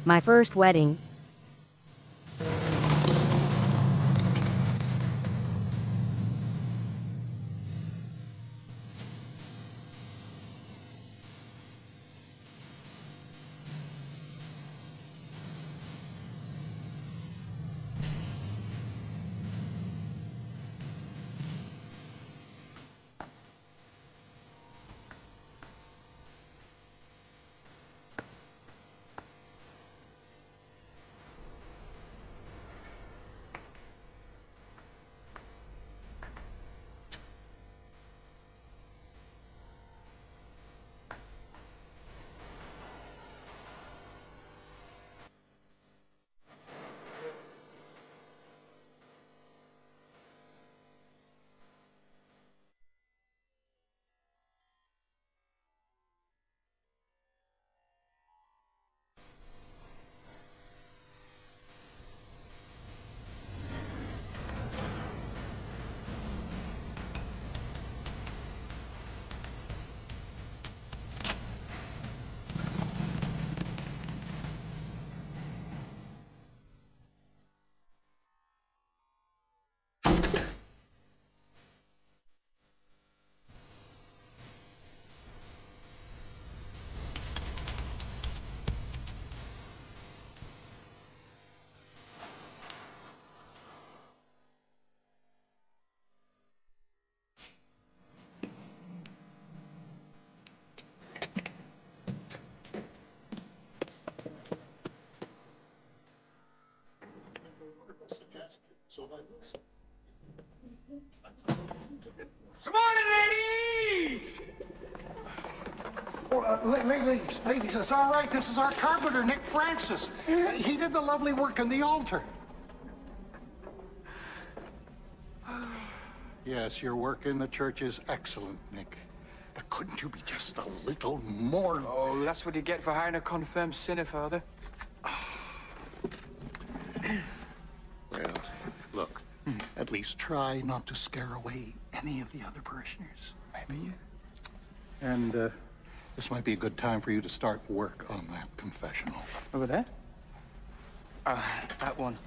My first wedding. Come on, ladies! Ladies, it's all right. This is our carpenter, Nick Francis. He did the lovely work on the altar. Yes, your work in the church is excellent, Nick. But couldn't you be just a little more... Oh, that's what you get for hiring a confirmed sinner, Father. Well, look, at least try not to scare away any of the other parishioners. Maybe. And, this might be a good time for you to start work on that confessional. Over there? That one.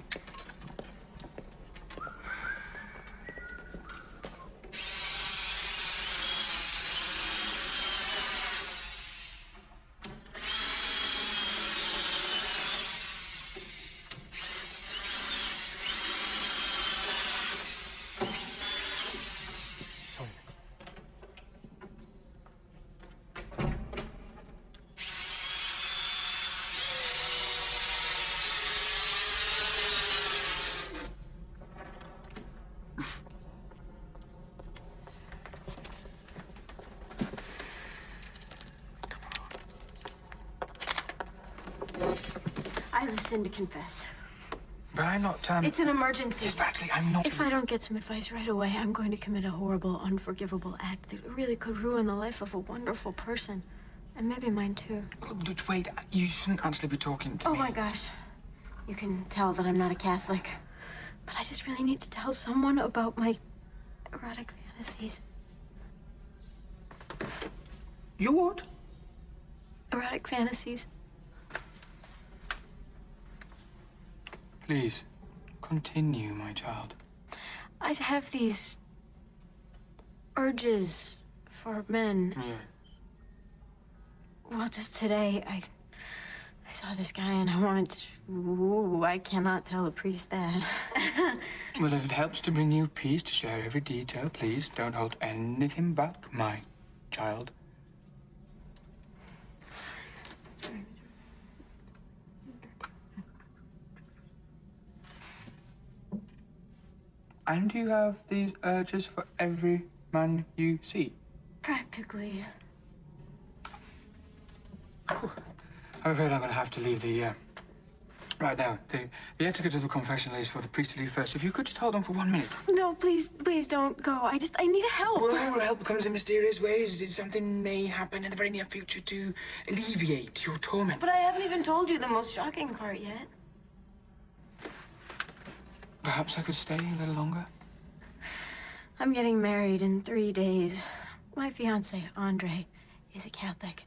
I have a sin to confess. But I'm not, It's an emergency. Yes, but actually, I'm not... If I don't get some advice right away, I'm going to commit a horrible, unforgivable act that really could ruin the life of a wonderful person. And maybe mine, too. But wait, you shouldn't actually be talking to me. Oh, my gosh. You can tell that I'm not a Catholic. But I just really need to tell someone about my erotic fantasies. You what? Erotic fantasies. Please, continue, my child. I'd have these urges for men. Yeah. Well, just today, I saw this guy and I wanted to... Ooh, I cannot tell a priest that. Well, if it helps to bring you peace to share every detail, please don't hold anything back, my child. And do you have these urges for every man you see? Practically. Whew. I'm afraid I'm going to have to leave the, right now. The etiquette of the confessional is for the priest to leave first. If you could just hold on for 1 minute. No, please don't go. I need help. Well, help comes in mysterious ways. Something may happen in the very near future to alleviate your torment. But I haven't even told you the most shocking part yet. Perhaps I could stay a little longer? I'm getting married in 3 days. My fiancé, Andre, is a Catholic.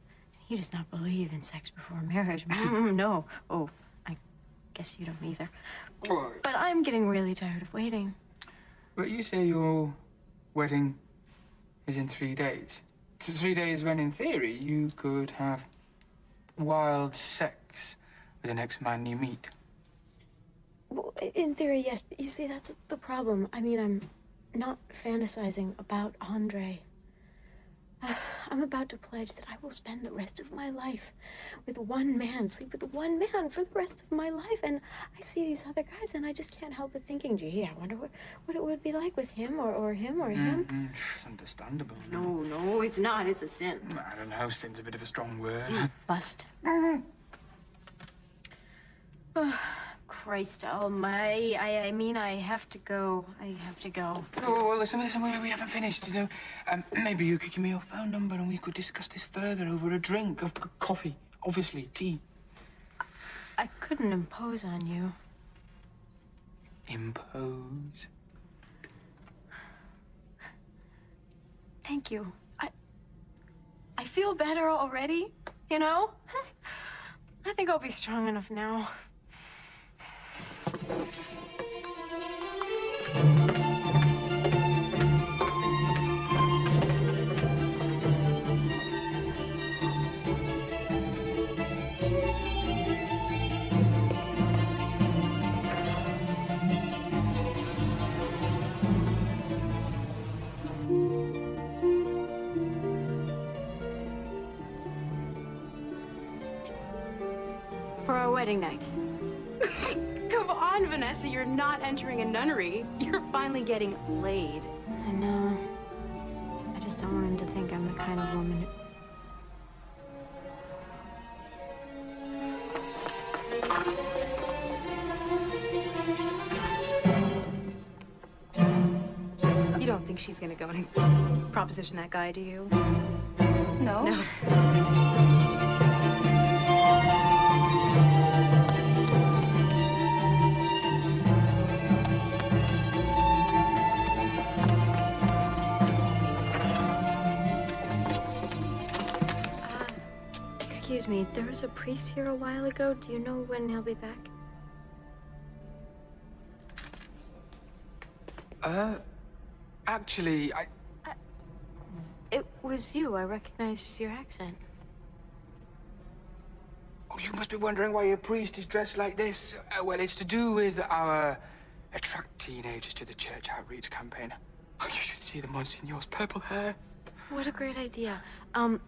He does not believe in sex before marriage. No. Oh, I guess you don't either. But I'm getting really tired of waiting. But you say your wedding is in 3 days. It's 3 days when, in theory, you could have wild sex with the next man you meet. Well, in theory, yes, but you see, that's the problem. I mean, I'm not fantasizing about Andre. I'm about to pledge that I will spend the rest of my life with one man, sleep with one man for the rest of my life. And I see these other guys, and I just can't help but thinking, gee, I wonder what it would be like with him or him or him. It's understandable. No, it's not. It's a sin. I don't know. Sin's a bit of a strong word. Bust. Christ almighty. I mean, I have to go. I have to go. Oh, well, listen, we haven't finished, you know. Maybe you could give me your phone number and we could discuss this further over a drink of coffee, obviously, tea. I couldn't impose on you. Impose? Thank you. I feel better already, you know? I think I'll be strong enough now. For our wedding night. Come on, Vanessa, you're not entering a nunnery. You're finally getting laid. I know. I just don't want him to think I'm the kind of woman. You don't think she's gonna go and proposition that guy, do you? No. No. Excuse me, there was a priest here a while ago. Do you know when he'll be back? Actually, It was you. I recognized your accent. Oh, you must be wondering why a priest is dressed like this. Well, it's to do with our Attract Teenagers to the Church outreach campaign. Oh, you should see the Monsignor's purple hair. What a great idea. I'm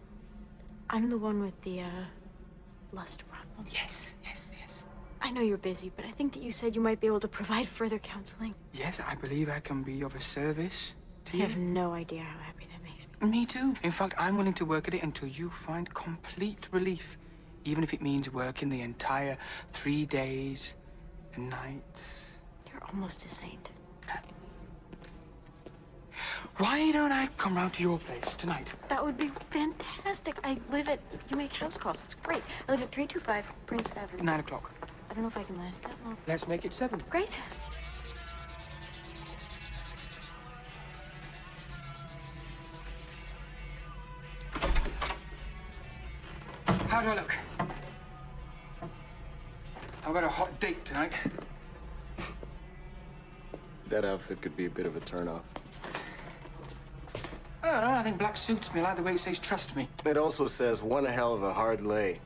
the one with the, lust problem. Yes. I know you're busy, but I think that you said you might be able to provide further counseling. Yes, I believe I can be of a service to You you. have no idea how happy that makes me. Me too. In fact, I'm willing to work at it until you find complete relief, even if it means working the entire 3 days and nights. You're almost a saint. Why don't I come round to your place tonight? That would be fantastic. You make house calls. It's great. I live at 325 Prince Avenue. 9 o'clock. I don't know if I can last that long. Let's make it 7. Great. How do I look? I've got a hot date tonight. That outfit could be a bit of a turnoff. I don't know. I think black suits me. I like the way it says trust me. It also says one hell of a hard lay.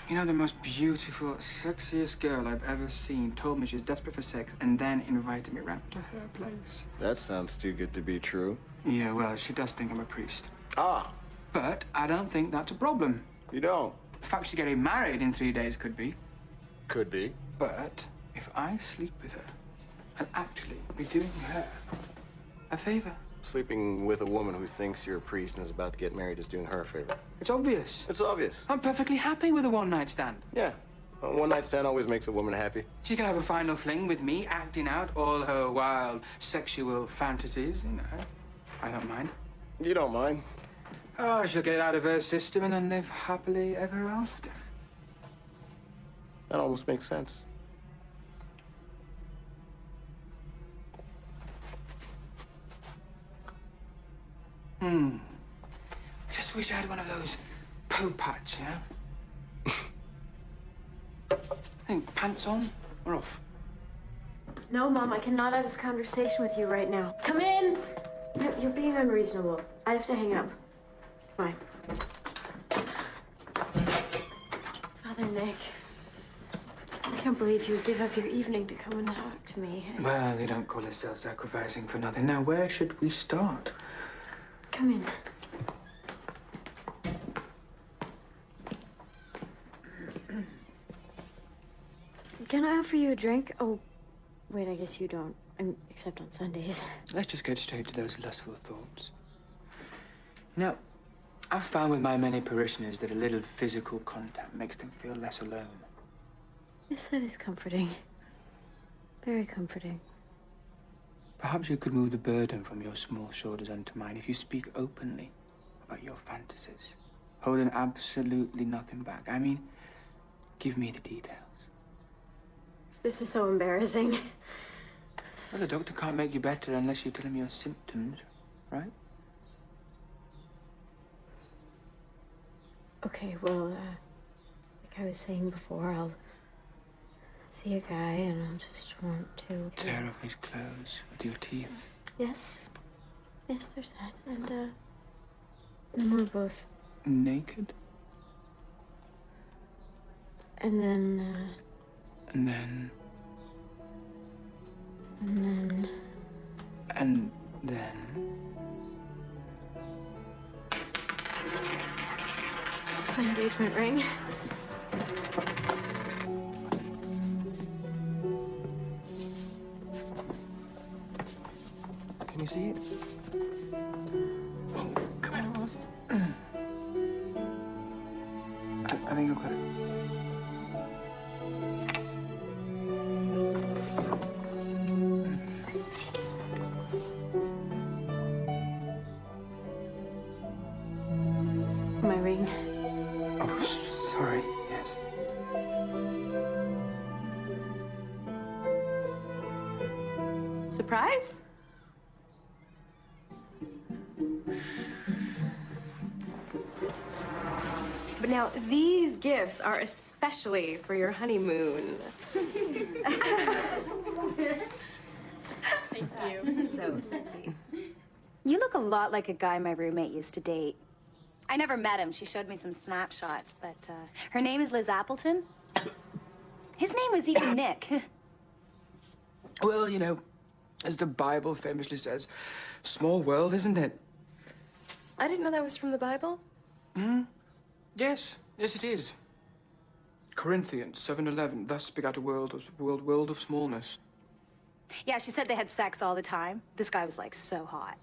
You know, the most beautiful, sexiest girl I've ever seen told me she was desperate for sex and then invited me round to her place. That sounds too good to be true. Yeah, well, she does think I'm a priest. Ah, But I don't think that's a problem. you don't. The fact she's getting married in 3 days could be. Could be. But if I sleep with her, I'll actually be doing her a favor. Sleeping with a woman who thinks you're a priest and is about to get married is doing her a favor. It's obvious. It's obvious. I'm perfectly happy with a one-night stand. Yeah. A one-night stand always makes a woman happy. She can have a final fling with me, acting out all her wild sexual fantasies, you know. I don't mind. You don't mind. Oh, she'll get it out of her system and then live happily ever after. That almost makes sense. Just wish I had one of those coat patch, yeah? I think pants on or off? No, Mom, I cannot have this conversation with you right now. Come in! No, you're being unreasonable. I have to hang up. Bye. Father Nick, I still can't believe you would give up your evening to come and talk to me. Well, they don't call it self-sacrificing for nothing. Now, where should we start? Come in. Can I offer you a drink? Oh, wait, I guess you don't. Except on Sundays. Let's just get straight to those lustful thoughts. Now, I've found with my many parishioners that a little physical contact makes them feel less alone. Yes, that is comforting. Very comforting. Perhaps you could move the burden from your small shoulders onto mine if you speak openly about your fantasies, holding absolutely nothing back. I mean, give me the details. This is so embarrassing. Well, the doctor can't make you better unless you tell him your symptoms, right? Okay, well, like I was saying before, I'll see a guy and I'll just want to... Tear off his clothes with your teeth. Yes. Yes, there's that. And then we're both... Naked? And then, And then... And then... And then... My engagement ring. Can you see it? Oh, come on. Almost. I think I've got it. My ring. Oh, sorry. Yes. Surprise? But now, these gifts are especially for your honeymoon. Thank you. So sexy. You look a lot like a guy my roommate used to date. I never met him. She showed me some snapshots, but her name is Liz Appleton. His name was even Nick. Well, you know, as the Bible famously says, small world, isn't it? I didn't know that was from the Bible. Yes, yes, it is. Corinthians 7:11. Thus begat a world of smallness. Yeah, she said they had sex all the time. This guy was, like, so hot.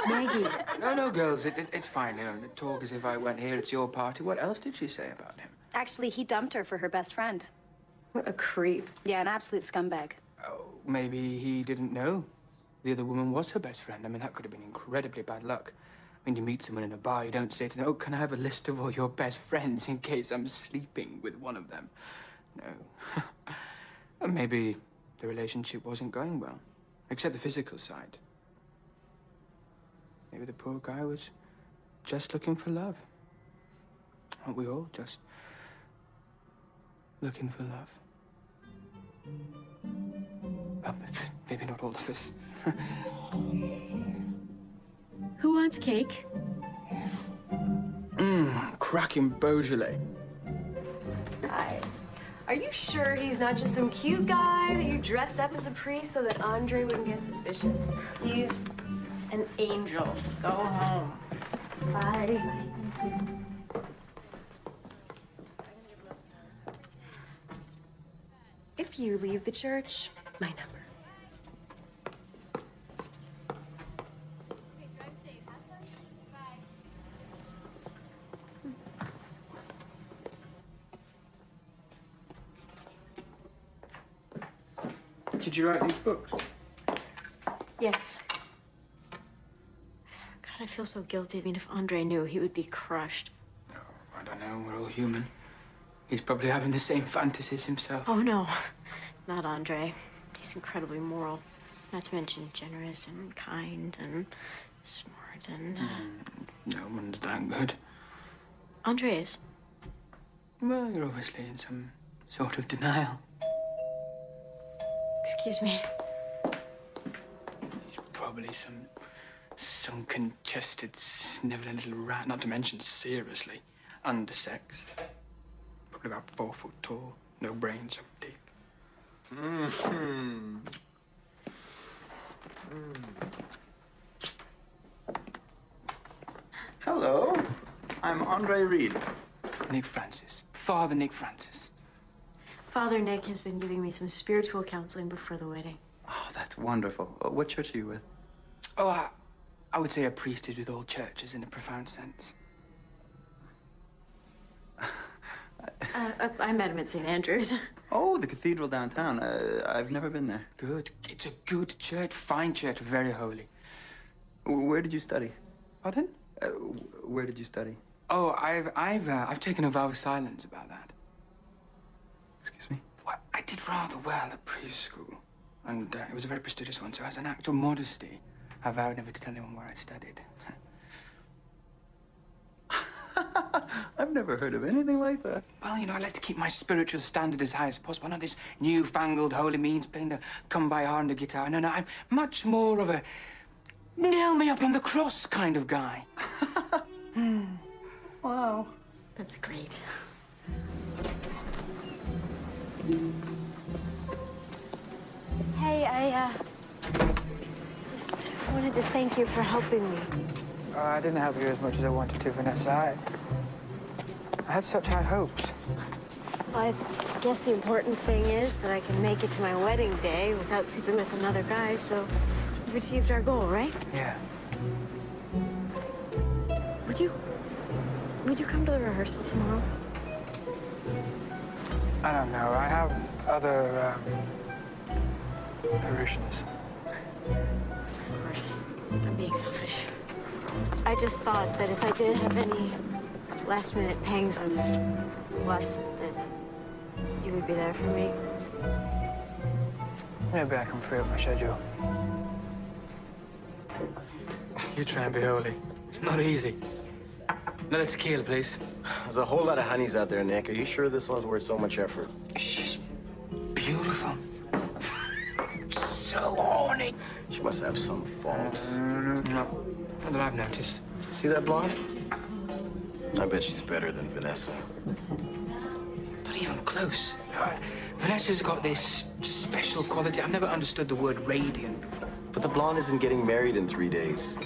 Maggie. No, girls, it's fine. You know, talk as if I went here. It's your party. What else did she say about him? Actually, he dumped her for her best friend. What a creep. Yeah, an absolute scumbag. Oh, maybe he didn't know the other woman was her best friend. I mean, that could have been incredibly bad luck. When you meet someone in a bar, you don't say to them, "Oh, can I have a list of all your best friends in case I'm sleeping with one of them?" No. And maybe the relationship wasn't going well, except the physical side. Maybe the poor guy was just looking for love. Aren't we all just looking for love? Well, maybe not all of us. Who wants cake? Cracking Beaujolais. Hi. Are you sure he's not just some cute guy that you dressed up as a priest so that Andre wouldn't get suspicious? He's an angel. Go home. Bye. If you leave the church, my number. Did you write these books? Yes. God, I feel so guilty. I mean, if Andre knew, he would be crushed. Oh, I don't know. We're all human. He's probably having the same fantasies himself. Oh, no. Not Andre. He's incredibly moral. Not to mention generous and kind and smart and... No one's that good. Andre is. Well, you're obviously in some sort of denial. Excuse me. He's probably some congested, sniveling little rat, not to mention seriously undersexed. Probably about 4 foot tall, no brains or dick. Hello, I'm Andre Reed. Nick Francis. Father Nick Francis. Father Nick has been giving me some spiritual counseling before the wedding. Oh, that's wonderful. What church are you with? Oh, I would say a priest is with all churches in a profound sense. I met him at St. Andrew's. Oh, the cathedral downtown. I've never been there. Good. It's a good church, fine church, very holy. Where did you study? Pardon? Where did you study? Oh, I've taken a vow of silence about that. Excuse me? Well, I did rather well at preschool, and it was a very prestigious one. So, as an act of modesty, I vowed never to tell anyone where I studied. I've never heard of anything like that. Well, you know, I like to keep my spiritual standard as high as possible. Not this newfangled holy means playing the come by heart on the guitar. No, I'm much more of a nail me up on the cross kind of guy. Wow. That's great. Hey, I just wanted to thank you for helping me. I didn't help you as much as I wanted to, Vanessa. I had such high hopes. I guess the important thing is that I can make it to my wedding day without sleeping with another guy, so we've achieved our goal, right? Yeah. Would you come to the rehearsal tomorrow? I don't know. I have other, parishioners. Of course. I'm being selfish. I just thought that if I did have any last-minute pangs of lust, that you would be there for me. Maybe I can free up my schedule. You try and be holy. It's not easy. Another tequila, please. There's a whole lot of honeys out there, Nick. Are you sure this one's worth so much effort? She's beautiful. So horny. She must have some faults. No, not that I've noticed. See that blonde? I bet she's better than Vanessa. Not even close. Vanessa's got this special quality. I've never understood the word radiant. But the blonde isn't getting married in 3 days.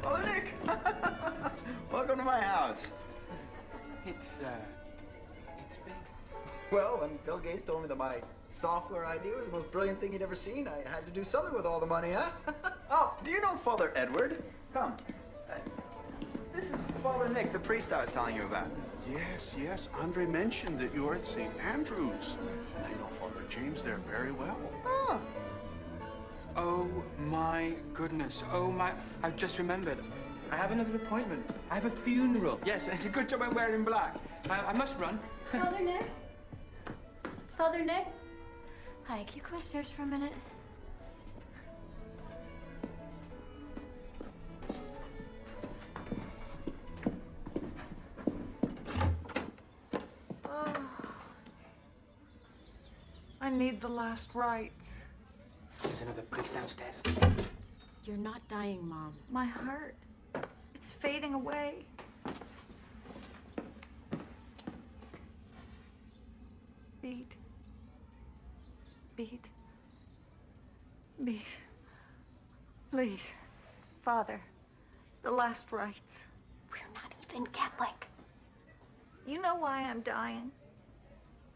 Oh, Nick! Welcome to my house. It's big. Well, when Bill Gates told me that my software idea was the most brilliant thing he'd ever seen, I had to do something with all the money, huh? Oh, do you know Father Edward? Come. This is Father Nick, the priest I was telling you about. Yes. Andre mentioned that you're at St. Andrew's. I know Father James there very well. Ah. Oh, my goodness. Oh, my... I've just remembered. I have another appointment. I have a funeral. Yes, it's a good job I'm wearing black. I must run. Father Nick? Father Nick? Hi, can you come upstairs for a minute? I need the last rites. There's another priest downstairs. You're not dying, Mom. My heart, it's fading away. Beat. Beat. Beat. Please, Father, the last rites. We're not even Catholic. You know why I'm dying?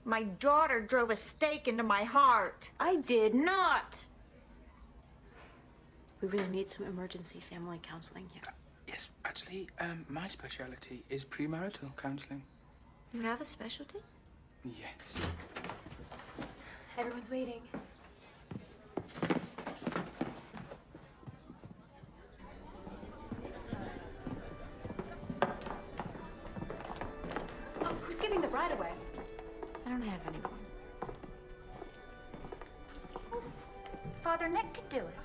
My daughter drove a stake into my heart. I did not. We really need some emergency family counseling here. Yes, actually, my specialty is premarital counseling. You have a specialty? Yes. Everyone's waiting. Oh, who's giving the bride away? I don't have anyone. Father Nick could do it.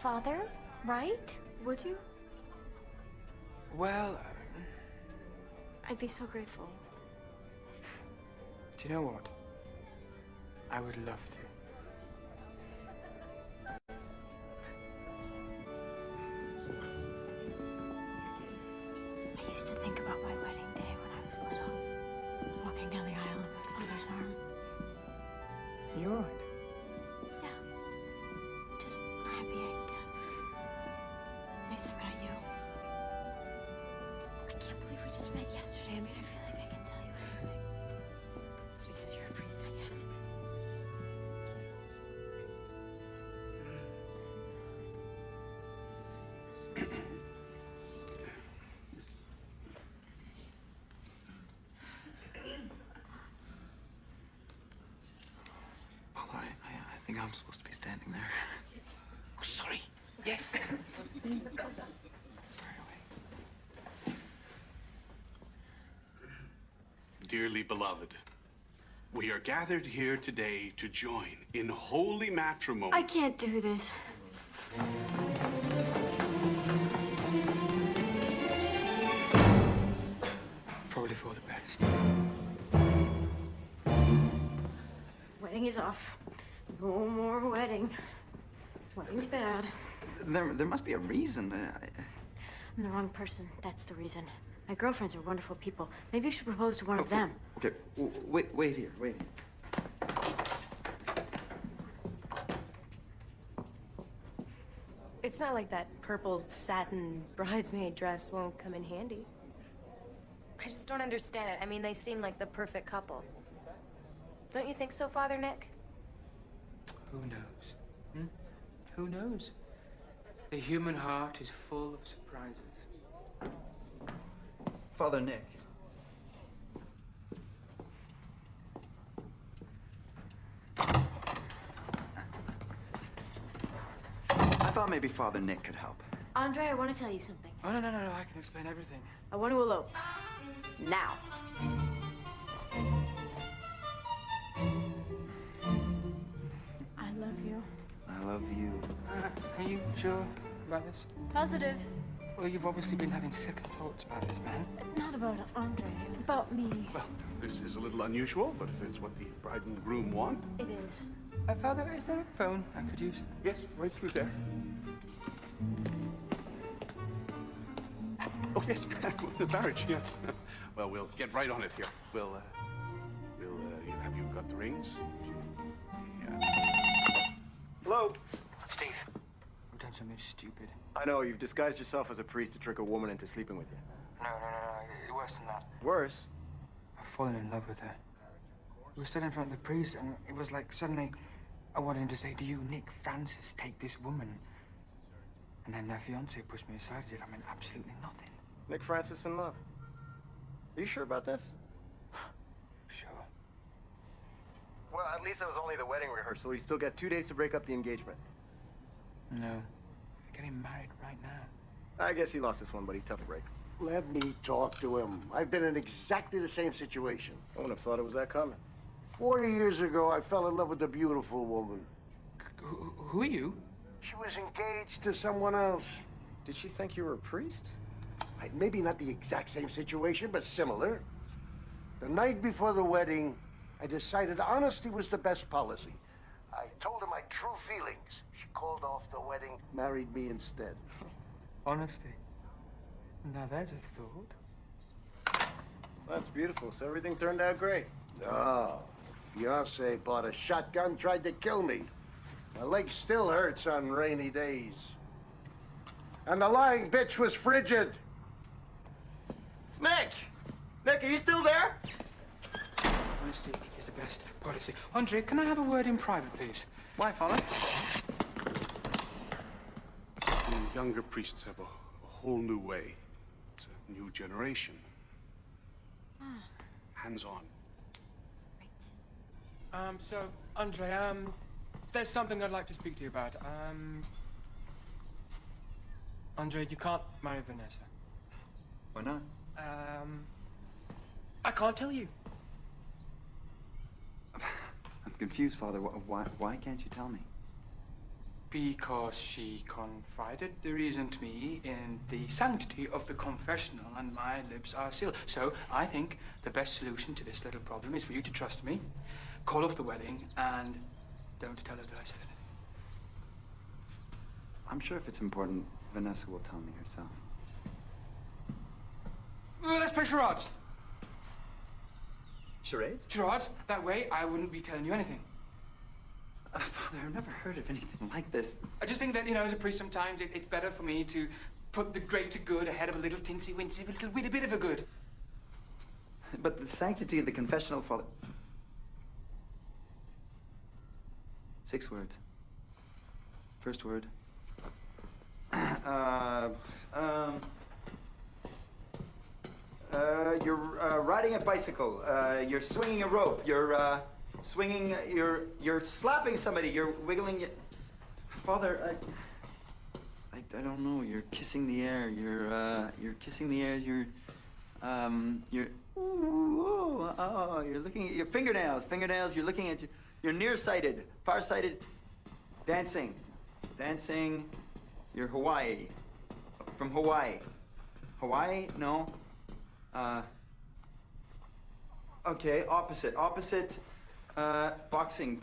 Father, right? Would you? Well, I'd be so grateful. do you know what? I would love to. I used to think about my wedding day when I was little, walking down the aisle in my father's arm. You all right? Yeah. Just happy, I guess. Nice I got you. I can't believe we just met yesterday. I mean, I feel like I can tell you everything. It's because you're a priest, I guess. Paula, I think I'm supposed to be standing there. Oh, sorry. Yes. Dearly beloved, we are gathered here today to join in holy matrimony. I can't do this. Probably for the best. Wedding is off. No more wedding. Wedding's bad. There must be a reason. I'm the wrong person. That's the reason. My girlfriends are wonderful people. Maybe you should propose to one of them. Okay, wait here, wait here. It's not like that purple satin bridesmaid dress won't come in handy. I just don't understand it. I mean, they seem like the perfect couple. Don't you think so, Father Nick? Who knows? Hmm? Who knows? The human heart is full of surprises. Father Nick. I thought maybe Father Nick could help. Andre, I want to tell you something. Oh, no, I can explain everything. I want to elope. Now. I love you. I love you. Are you sure about this? Positive. Well, you've obviously been having second thoughts about this, man. Not about Andre. About me. Well, this is a little unusual, but if it's what the bride and groom want. It is. Father, is there a phone I could use? Yes, right through there. Oh, yes, the marriage, yes. Well, we'll get right on it here. Have you got the rings? Yeah. Hello? Steve. I've done something stupid. I know, you've disguised yourself as a priest to trick a woman into sleeping with you. No. Worse than that. Worse? I've fallen in love with her. We were stood in front of the priest, and it was like suddenly I wanted him to say, "Do you, Nick Francis, take this woman?" And then my fiancée pushed me aside as if I meant absolutely nothing. Nick Francis in love. Are you sure about this? Sure. Well, at least it was only the wedding rehearsal. You still got 2 days to break up the engagement. No. We're getting married right now. I guess he lost this one, buddy. Tough break. Let me talk to him. I've been in exactly the same situation. I wouldn't have thought it was that common. 40 years ago, I fell in love with a beautiful woman. Who are you? She was engaged to someone else. Did she think you were a priest? Maybe not the exact same situation, but similar. The night before the wedding, I decided honesty was the best policy. I told her my true feelings. She called off the wedding, married me instead. Honesty. Now there's a thought. That's beautiful. So everything turned out great. Oh, fiancé bought a shotgun, tried to kill me. My leg still hurts on rainy days. And the lying bitch was frigid. Nick! Nick, are you still there? Honesty is the best policy. Andre, can I have a word in private, please? Why, Father? The younger priests have a whole new way. It's a new generation. Hands-on. So, Andre, there's something I'd like to speak to you about. Andre, you can't marry Vanessa. Why not? I can't tell you. I'm confused, Father. Why can't you tell me? Because she confided the reason to me in the sanctity of the confessional, and my lips are sealed. So I think the best solution to this little problem is for you to trust me, call off the wedding, and don't tell her that I said it. I'm sure if it's important, Vanessa will tell me herself. Well, let's play charades. Charades? Charades? That way I wouldn't be telling you anything. Father, I've never heard of anything like this. I just think that, you know, as a priest, sometimes it's better for me to put the greater good ahead of a little tinsy-wincy, little wee bit of a good. But the sanctity of the confessional, Father... 6 words. First word. You're riding a bicycle. You're swinging a rope. You're swinging. You're slapping somebody. You're wiggling. Father, I don't know. You're kissing the air. You're kissing the air. You're looking at your fingernails. Fingernails. You're looking at. You're nearsighted, farsighted. Dancing. You're Hawaii. From Hawaii. Hawaii? No. Okay, opposite. Boxing.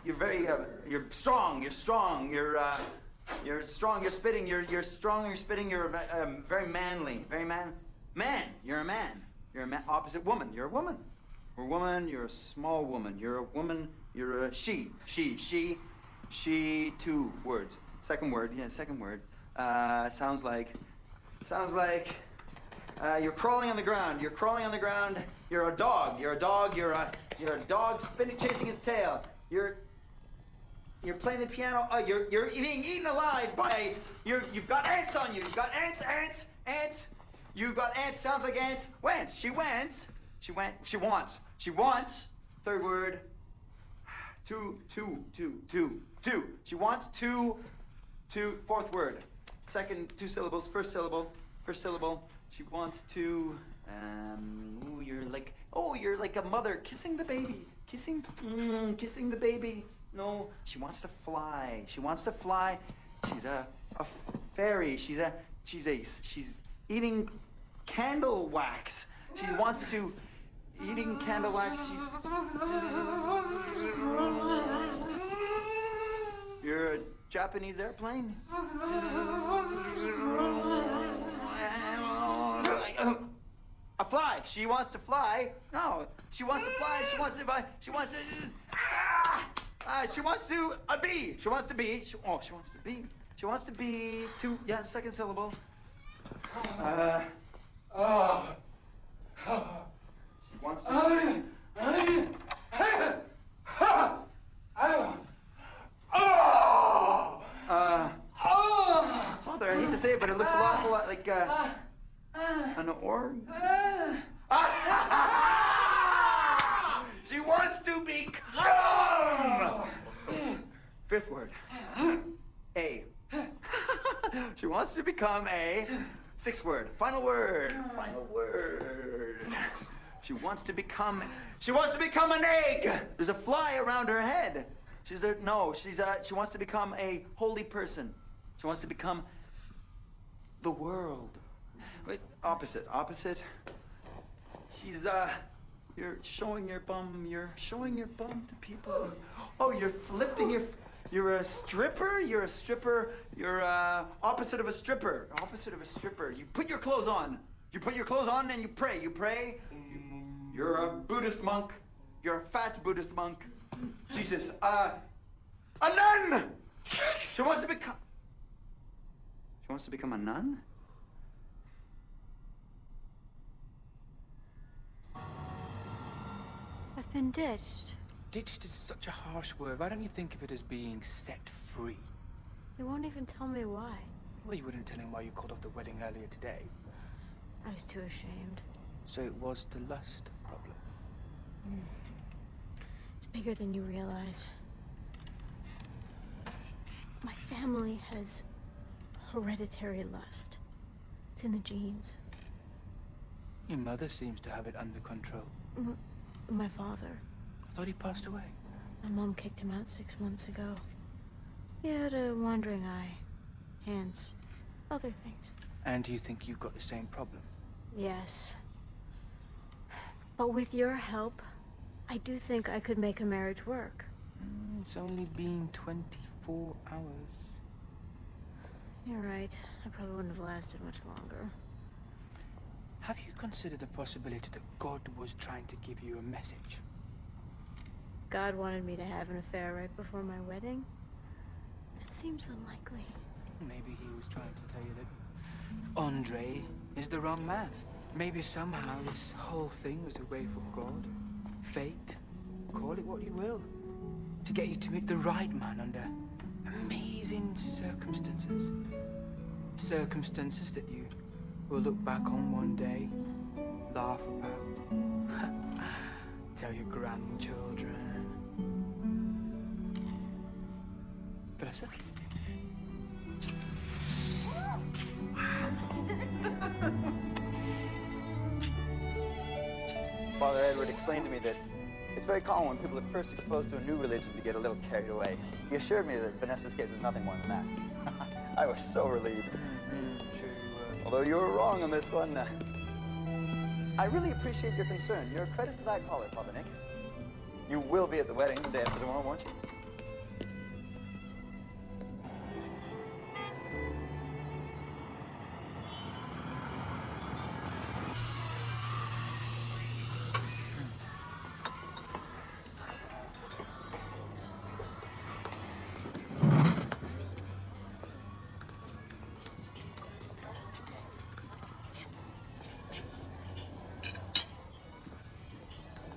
You're very, you're strong. You're strong. You're strong. You're spitting. You're strong. You're spitting. You're very manly. Man. You're a man. You're a man. Opposite woman. You're a woman. You're a woman. You're a small woman. You're a woman. You're a she. She. 2 words. Second word. Yeah, second word. Sounds like you're crawling on the ground. You're a dog. You're a dog chasing his tail. You're playing the piano. You're being eaten alive by. You've got ants on you. You've got ants. You've got ants. Sounds like ants. She wants. She wants. Third word. Two. She wants two. Fourth word. Second 2 syllables. First syllable. She wants to. You're like a mother kissing the baby. Kissing the baby. No, she wants to fly. She's a fairy. She's eating candle wax. She wants to eating candle wax. You're a Japanese airplane. A fly. She wants to fly. No, she wants to fly. She wants to a bee. She wants to be. She wants to be 2. Yeah, second syllable. She wants to. Father, I hate to say it, but it looks a lot like an org. She wants to become. 5th word. A. She wants to become a. 6th word. Final word. She wants to become an egg. There's a fly around her head. She wants to become a holy person. She wants to become the world. Wait, opposite. You're showing your bum to people. Oh, you're lifting you're a stripper? You're opposite of a stripper. You put your clothes on. And you pray. You're a Buddhist monk. You're a fat Buddhist monk. Jesus. A nun! She wants to become a nun? I've been ditched. Ditched is such a harsh word. Why don't you think of it as being set free? You won't even tell me why. Well, you wouldn't tell him why you called off the wedding earlier today. I was too ashamed. So it was the lust problem. It's bigger than you realize. My family has hereditary lust. It's in the genes. Your mother seems to have it under control. My father. I thought he passed away. My mom kicked him out 6 months ago. He had a wandering eye, hands, other things. And do you think you've got the same problem? Yes. But with your help, I do think I could make a marriage work. It's only been 24 hours. You're right. I probably wouldn't have lasted much longer. Have you considered the possibility that God was trying to give you a message? God wanted me to have an affair right before my wedding? That seems unlikely. Maybe he was trying to tell you that Andre is the wrong man. Maybe somehow this whole thing was a way for God, fate, call it what you will, to get you to meet the right man under amazing circumstances. Circumstances that you will look back on one day, laugh about, tell your grandchildren. Vanessa? Father Edward explained to me that it's very common when people are first exposed to a new religion to get a little carried away. He assured me that Vanessa's case was nothing more than that. I was so relieved. Sure you were. Although you were wrong on this one. I really appreciate your concern. You're a credit to that caller, Father Nick. You will be at the wedding the day after tomorrow, won't you?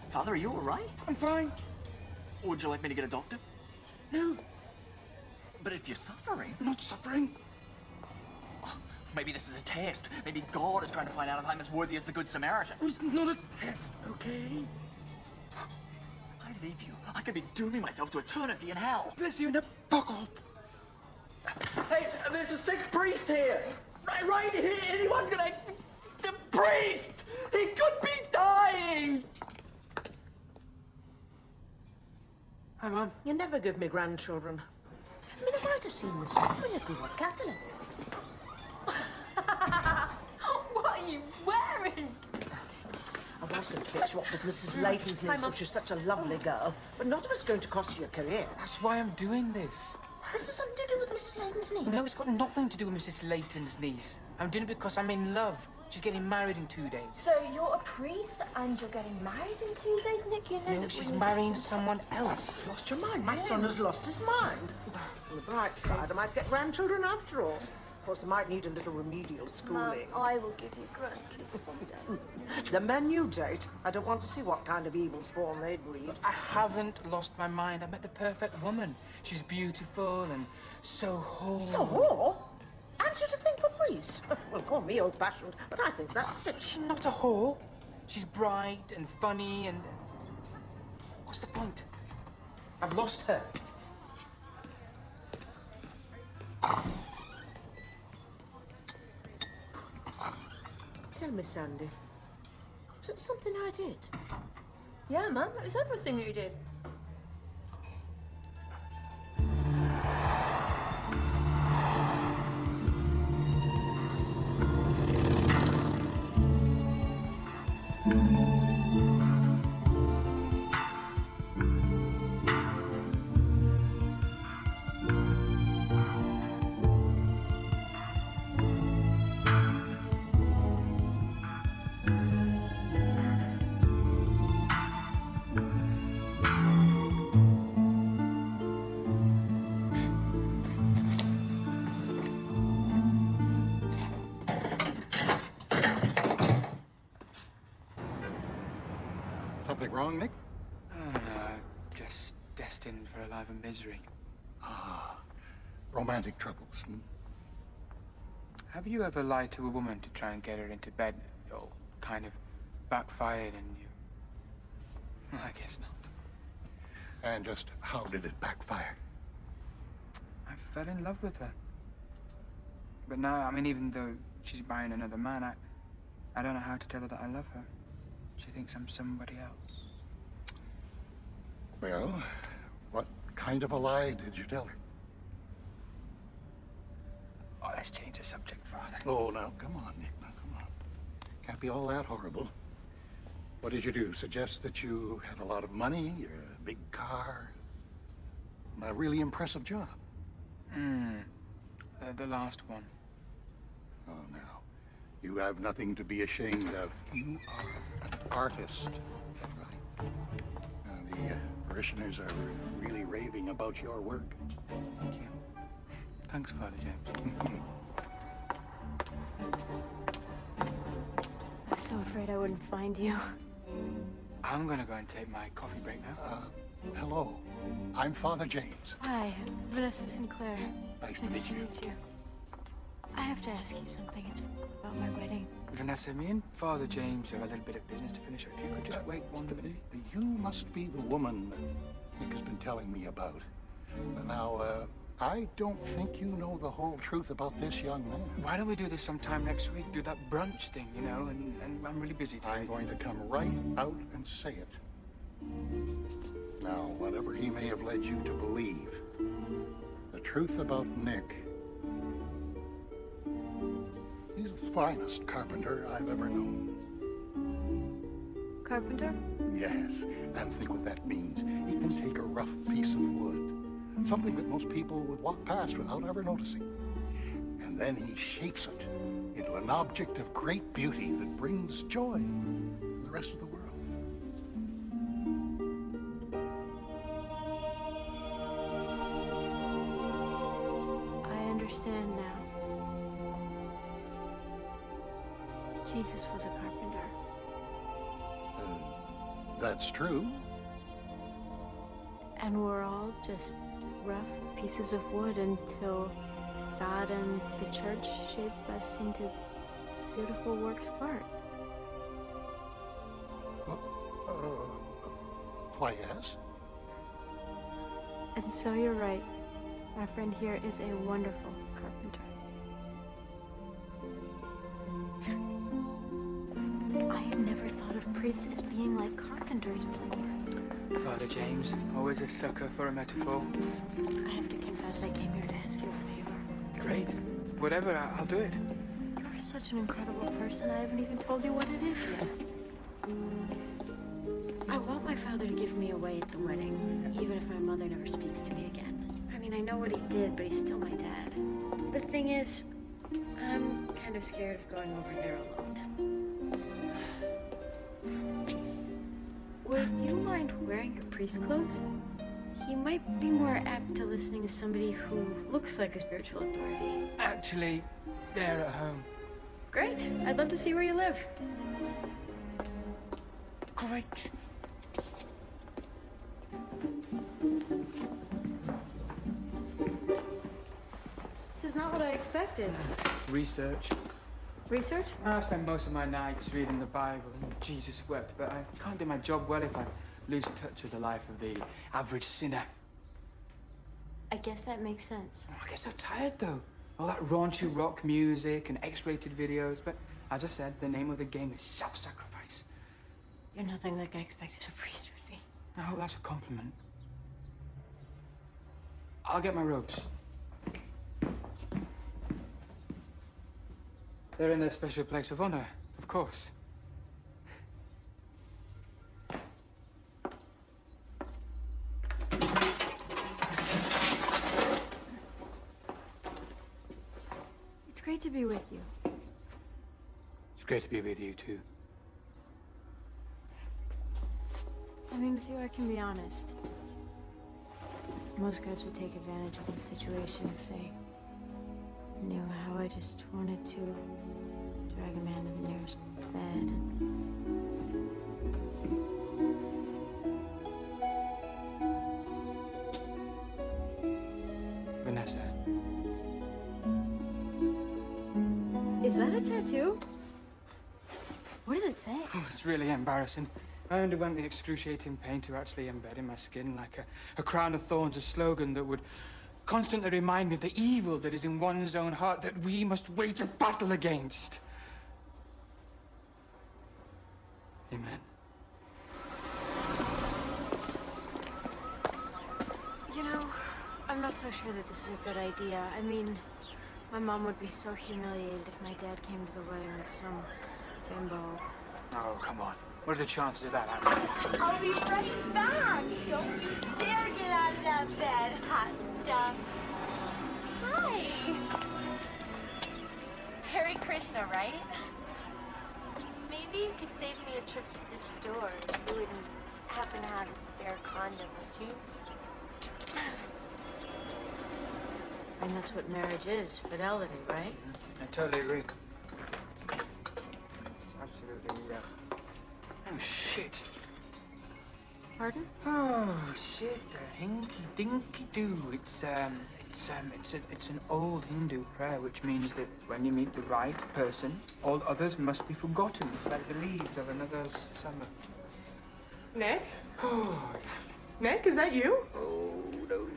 Father, are you all right? I'm fine. Would you like me to get a doctor? No, But if you're suffering, I'm not suffering. maybe this is a test. Maybe God is trying to find out if I'm as worthy as the Good Samaritan. It's not a test, okay? I leave you. I could be dooming myself to eternity in hell. Bless you, now fuck off. Hey, there's a sick priest here. Right here. Anyone gonna... The priest! He could be dying! Hi, Mum. You never give me grandchildren. I mean, I might have seen this coming if we were Catholic. What are you wearing? I was going to fix you up with Mrs. Layton's niece, which is such a lovely girl, but not if it's going to cost you your career. That's why I'm doing this. This has something to do with Mrs. Layton's niece. No, it's got nothing to do with Mrs. Layton's niece. I'm doing it because I'm in love. She's getting married in 2 days. So you're a priest and you're getting married in 2 days, Nick? You know No, that she's we need marrying to- someone else. Lost your mind. My son has lost his mind. On the bright side, I might get grandchildren after all. Of course, I might need a little remedial Mum, schooling. I will give you grandkids someday. The men you date, I don't want to see what kind of evil spawn they breed. I haven't lost my mind. I met the perfect woman. She's beautiful and so whole. So, whore? Aren't you to think for priests? Well, call me old-fashioned, but I think that's sick. She's not a whore. She's bright and funny and... What's the point? I've lost her. Tell me, Sandy, was it something I did? Yeah, Mum, it was everything you did. Something wrong, Nick? Oh, no, just destined for a life of misery. Romantic troubles. Have you ever lied to a woman to try and get her into bed? Or kind of backfired and you Well, I guess not. And just how did it backfire? I fell in love with her. But now, I mean, even though she's marrying another man, I don't know how to tell her that I love her. She thinks I'm somebody else. Well, what kind of a lie did you tell her? Oh, let's change the subject, Father. Oh, now, come on, Nick, now, come on. Can't be all that horrible. What did you do? Suggest that you had a lot of money, a big car, a really impressive job? The last one. Oh, now, you have nothing to be ashamed of. You are an artist. Right. The parishioners are really raving about your work. Thank you. Thanks, Father James. I was so afraid I wouldn't find you. I'm gonna go and take my coffee break now. Hello. I'm Father James. Hi, Vanessa Sinclair. Nice to meet you. I have to ask you something. It's about my wedding. Vanessa, me and Father James have a little bit of business to finish up. If you could just wait 1 minute. You must be the woman that Nick has been telling me about. Now, I don't think you know the whole truth about this young man. Why don't we do this sometime next week? Do that brunch thing, you know, and I'm really busy today. I'm going to come right out and say it. Now, whatever he may have led you to believe, the truth about Nick, he's the finest carpenter I've ever known. Carpenter? Yes, and think what that means. He can take a rough piece of wood, something that most people would walk past without ever noticing, and then he shapes it into an object of great beauty that brings joy to the rest of the world. I understand now. Jesus was a carpenter. That's true. And we're all just rough pieces of wood until God and the church shape us into beautiful works of art. Why, yes. And so you're right. Our friend here is a wonderful carpenter. I had never thought of priests as being like carpenters before. Father James, always a sucker for a metaphor. I have to confess, I came here to ask you a favor. Great. Whatever, I'll do it. You are such an incredible person. I haven't even told you what it is yet. I want my father to give me away at the wedding, even if my mother never speaks to me again. I mean, I know what he did, but he's still my dad. The thing is, I'm kind of scared of going over there alone. Would you mind wearing your priest clothes? He might be more apt to listening to somebody who looks like a spiritual authority. Actually, they're at home. Great. I'd love to see where you live. Great. This is not what I expected. Research. Research? I spend most of my nights reading the Bible and Jesus wept, but I can't do my job well if I lose touch with the life of the average sinner. I guess that makes sense. Oh, I get so tired, though. All that raunchy rock music and X-rated videos, but as I said, the name of the game is self-sacrifice. You're nothing like I expected a priest would be. I hope that's a compliment. I'll get my robes. They're in their special place of honor, of course. It's great to be with you. It's great to be with you, too. I mean, with you, I can be honest. Most guys would take advantage of this situation if they knew how I just wanted to drag a man to the nearest bed and... Vanessa. Is that a tattoo? What does it say? Oh, it's really embarrassing. I underwent the excruciating pain to actually embed in my skin like a crown of thorns, a slogan that would constantly remind me of the evil that is in one's own heart that we must wage a battle against. Amen. You know, I'm not so sure that this is a good idea. I mean, my mom would be so humiliated if my dad came to the wedding with some bimbo. Oh, come on. What are the chances of that happening? I'll be right back. Don't you dare get out of that bed, hot stuff. Hi. Hare Krishna, right? Maybe you could save me a trip to the store. You wouldn't happen to have a spare condom, would you? I mean, that's what marriage is, fidelity, right? I totally agree. Absolutely, yeah. Oh, shit. Pardon? Oh, shit. Hinky-dinky-doo. It's an old Hindu prayer, which means that when you meet the right person, all others must be forgotten. It's like the leaves of another summer. Nick? Nick, is that you? Oh, no.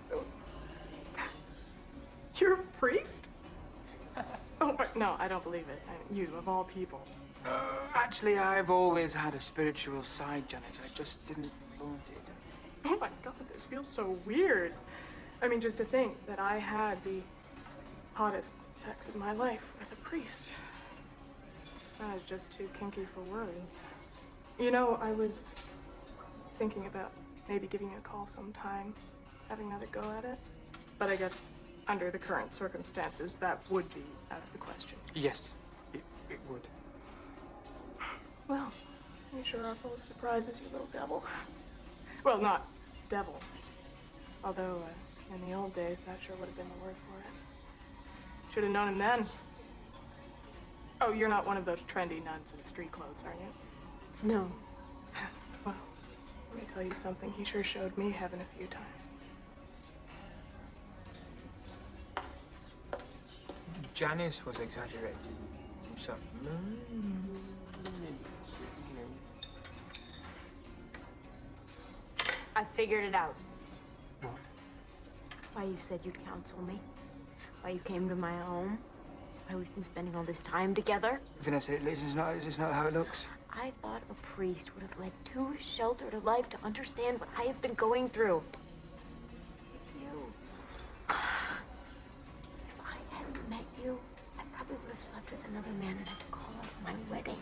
You're a priest? Oh, but no, I don't believe it. You, of all people. Actually, I've always had a spiritual side, Janet. I just didn't flaunt it. Oh my God, this feels so weird. I mean, just to think that I had the hottest sex of my life with a priest. That is just too kinky for words. You know, I was thinking about maybe giving you a call sometime, having another go at it. But I guess under the current circumstances, that would be out of the question. Yes, it would. Well, you sure are full of surprises, you little devil. Well, not devil. Although, in the old days, that sure would have been the word for it. Should have known him then. Oh, you're not one of those trendy nuns in street clothes, are you? No. Well, let me tell you something. He sure showed me heaven a few times. Janice was exaggerated. So. I figured it out. What? Why you said you'd counsel me. Why you came to my home. Why we've been spending all this time together. Vanessa, this is not how it looks. I thought a priest would have led too sheltered a life to understand what I have been going through. If I hadn't met you, I probably would have slept with another man and had to call off my wedding.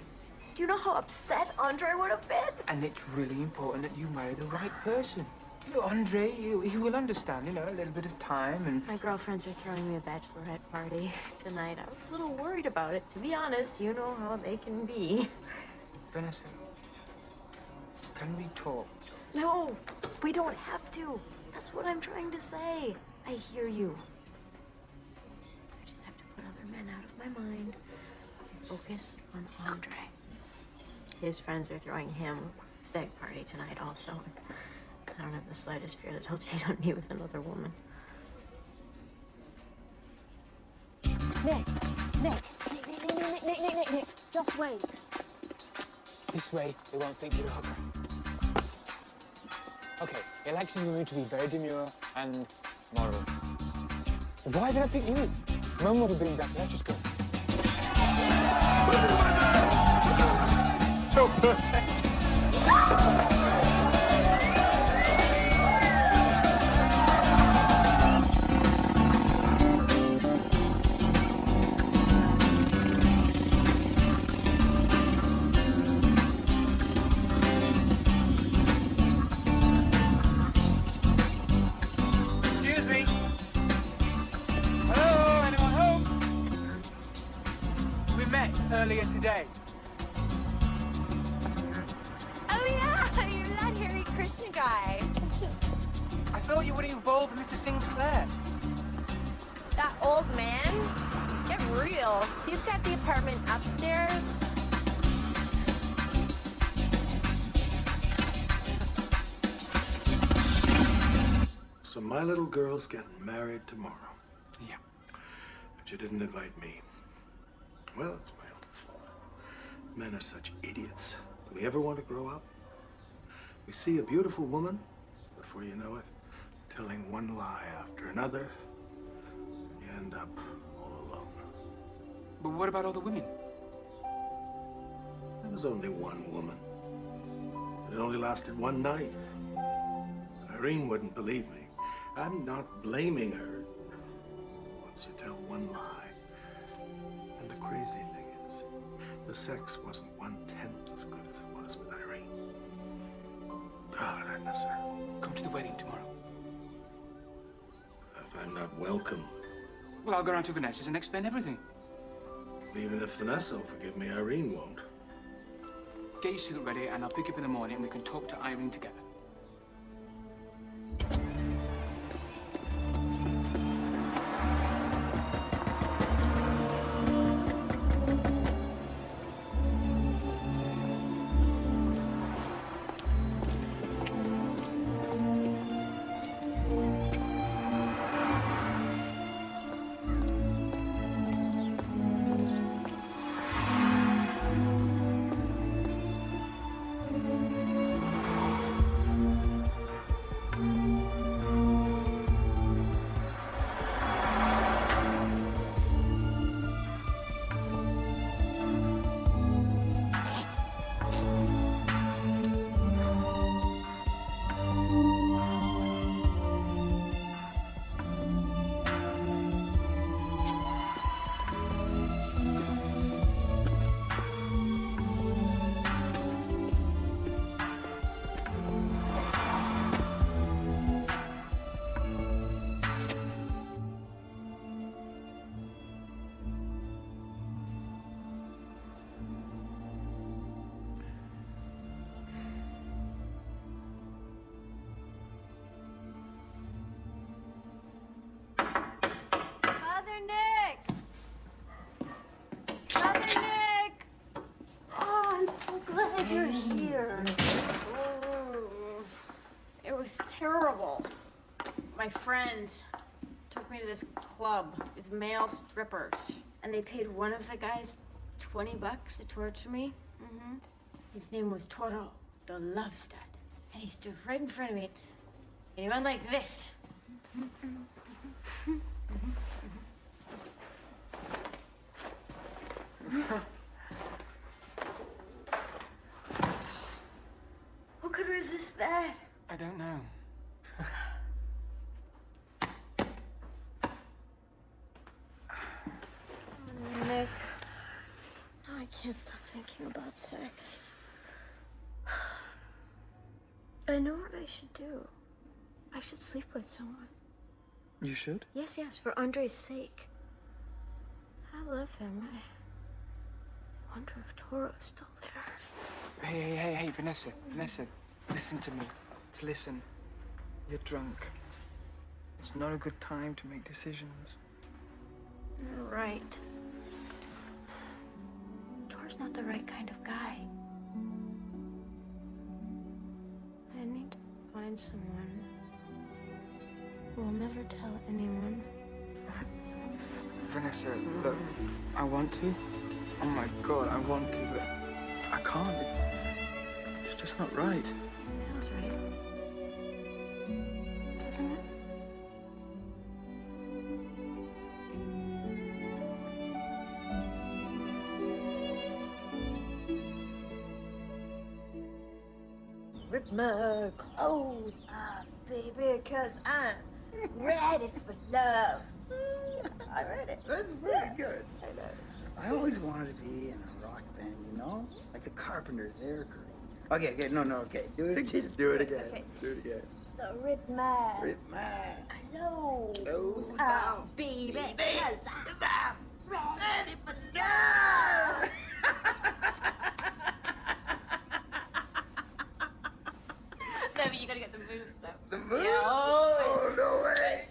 Do you know how upset Andre would have been? And it's really important that you marry the right person. You know, Andre, he will understand, you know, a little bit of time and... My girlfriends are throwing me a bachelorette party tonight. I was a little worried about it. To be honest, you know how they can be. Vanessa, can we talk? No, we don't have to. That's what I'm trying to say. I hear you. I just have to put other men out of my mind and focus on Andre. His friends are throwing him a stag party tonight also. I don't have the slightest fear that he'll cheat on me with another woman. Nick, just wait. This way, they won't think you're a hooker. Okay, Alexis is going to be very demure and moral. Why did I pick you? Mum would have been better. Let's just go. So perfect. Excuse me. Hello, anyone home? We met earlier today. Oh yeah, you're that Hare Krishna guy. I thought you would involve Mr. Sinclair. That old man? Get real. He's got the apartment upstairs. So my little girl's getting married tomorrow. Yeah. But you didn't invite me. Well, it's my own fault. Men are such idiots. Do we ever want to grow up? We see a beautiful woman, before you know it, telling one lie after another. You end up all alone. But what about all the women? There was only one woman. It only lasted one night. Irene wouldn't believe me. I'm not blaming her. Once you tell one lie. And the crazy thing is, the sex wasn't 1/10 as good as it was with Irene. God, I miss her. Come to the wedding tomorrow. If I'm not welcome, Well, I'll go round to Vanessa's and explain everything. even if Vanessa will forgive me, Irene won't. Get your suit ready and I'll pick you up in the morning and we can talk to Irene together. You're here. It was terrible. My friends took me to this club with male strippers. And they paid one of the guys $20 to torture me. Mm-hmm. His name was Toro, the love stud. And he stood right in front of me. And he went like this. Who could resist that? I don't know. Nick, I can't stop thinking about sex. I know what I should do. I should sleep with someone. You should? Yes, for Andre's sake. I love him. I wonder if Toro's still there. Hey, Vanessa, listen to me. Just listen. You're drunk. It's not a good time to make decisions. You're right. Toro's not the right kind of guy. I need to find someone who will never tell anyone. Vanessa, look, I want to. Oh my God, I want to, but I can't. It's just not right. It feels right. Doesn't it? Rip my clothes off, baby, 'cause I'm ready for love. I read it. That's pretty good. I know. I always wanted to be in a rock band, you know? Like the Carpenters, they're great. Okay, no, okay. Do it again. Okay. Do it again. So rip my Clothes off, baby, 'cause I'm ready for love. No, but you gotta get the moves, though. The moves? Yeah, oh, no way.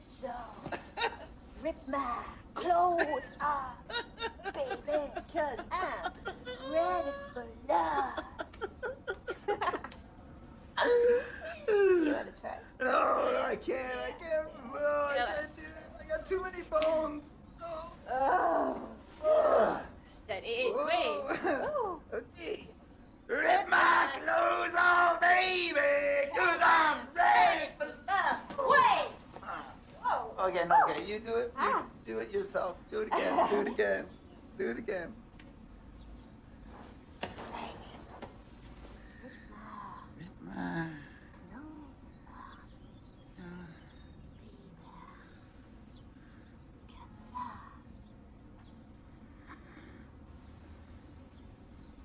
So, rip my clothes off, baby, 'cause I'm ready for love. You wanna try? No, I can't. No, I can't do it. I got too many bones. Steady. Wait. Okay. Rip my clothes off. Okay, no, okay. You do it. You do it yourself. Do it again. Do it again. Do it again.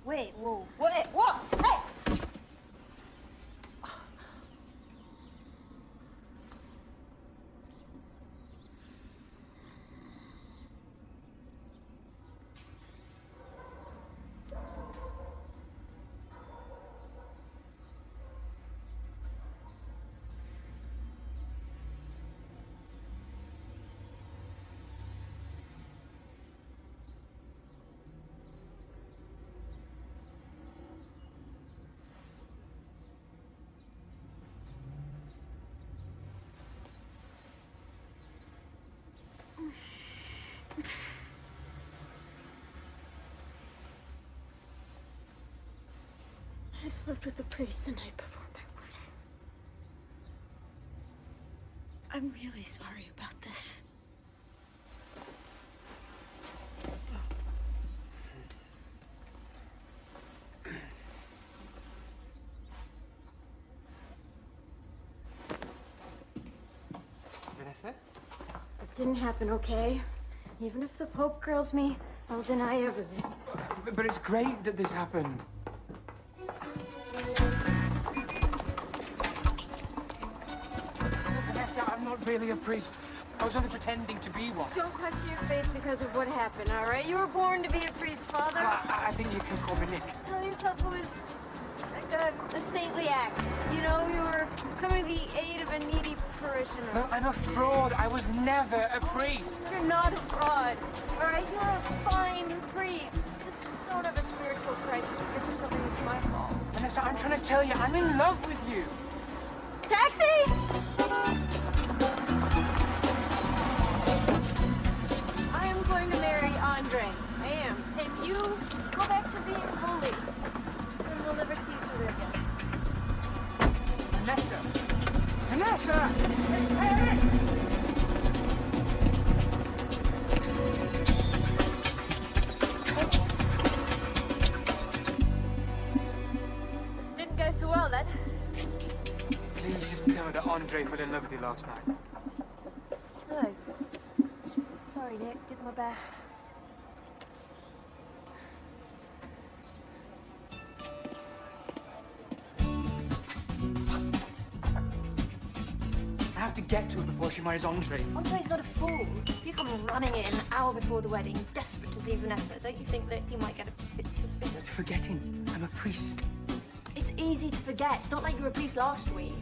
Wait, whoa, wait, whoa, hey! I slept with the priest the night before my wedding. I'm really sorry about this. Vanessa? This didn't happen, okay? Even if the Pope grills me, I'll deny everything. But it's great that this happened. Vanessa, I'm not really a priest. I was only pretending to be one. Don't question your faith because of what happened, all right? You were born to be a priest, Father. I think you can call me Nick. Tell yourself it was like a saintly act. You know, you were coming to the aid of a needy parishioner. No, I'm a fraud. I was never a priest. You're not a fraud, all right? You're a fine priest. Just don't have a spiritual crisis because of something that's my fault. Vanessa, I'm trying to tell you, I'm in love with you. Taxi! I am going to marry Andre. I am. And you go back to being holy. And we'll never see each other again. Vanessa! Vanessa! Didn't go so well then. Please just tell her that Andre fell in love with you last night. No. Sorry, Nick. Did my best. I have to get to her before she marries Andre. Andre's not a fool. You come running in an hour before the wedding, desperate to see Vanessa. Don't you think that he might get a bit suspicious? You're forgetting. I'm a priest. It's easy to forget. It's not like you were a priest last week.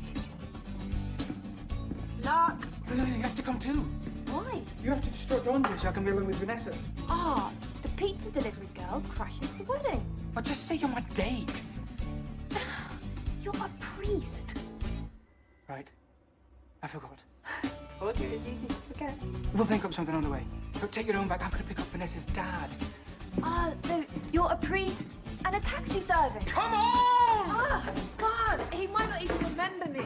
Lark. No, you have to come too. Why? You have to distract Andre so I can be alone with Vanessa. Ah, the pizza delivery girl crashes the wedding. But just say you're my date. You're a priest. Right. I forgot. Told you it's easy to forget. We'll think up something on the way. But take your own bag. I'm going to pick up Vanessa's dad. Ah, so you're a priest and a taxi service. Come on! Ah, God, he might not even remember me.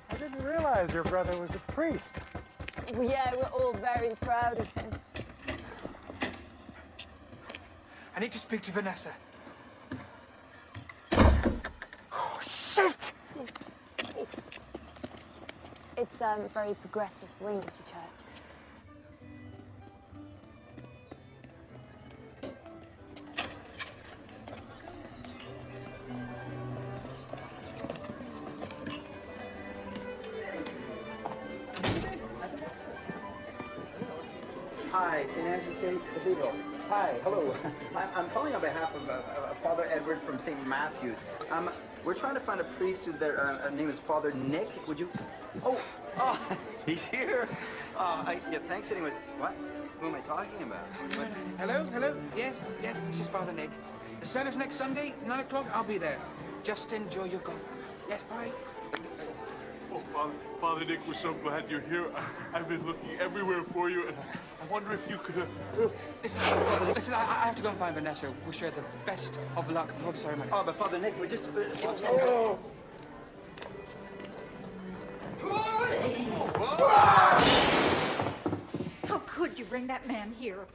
I didn't realize your brother was a priest. Well, yeah, we're all very proud of him. I need to speak to Vanessa. Oh, shit! It's a very progressive wing of the church. Hi, St. Andrew's Cathedral. Hi, hello. I'm calling on behalf of Father Edward from St. Matthew's. We're trying to find a priest who's there. Her name is Father Nick. Would you? Oh, he's here. Yeah, thanks anyways. What? Who am I talking about? What? Hello? Yes, this is Father Nick. The service next Sunday, 9 o'clock, I'll be there. Just enjoy your golf. Yes, bye. Oh, Father Nick, we're so glad you're here. I've been looking everywhere for you, and I wonder if you could... Listen, I have to go and find Vanessa. We'll share the best of luck before the ceremony. Oh, but Father Nick, we just... bring that man here.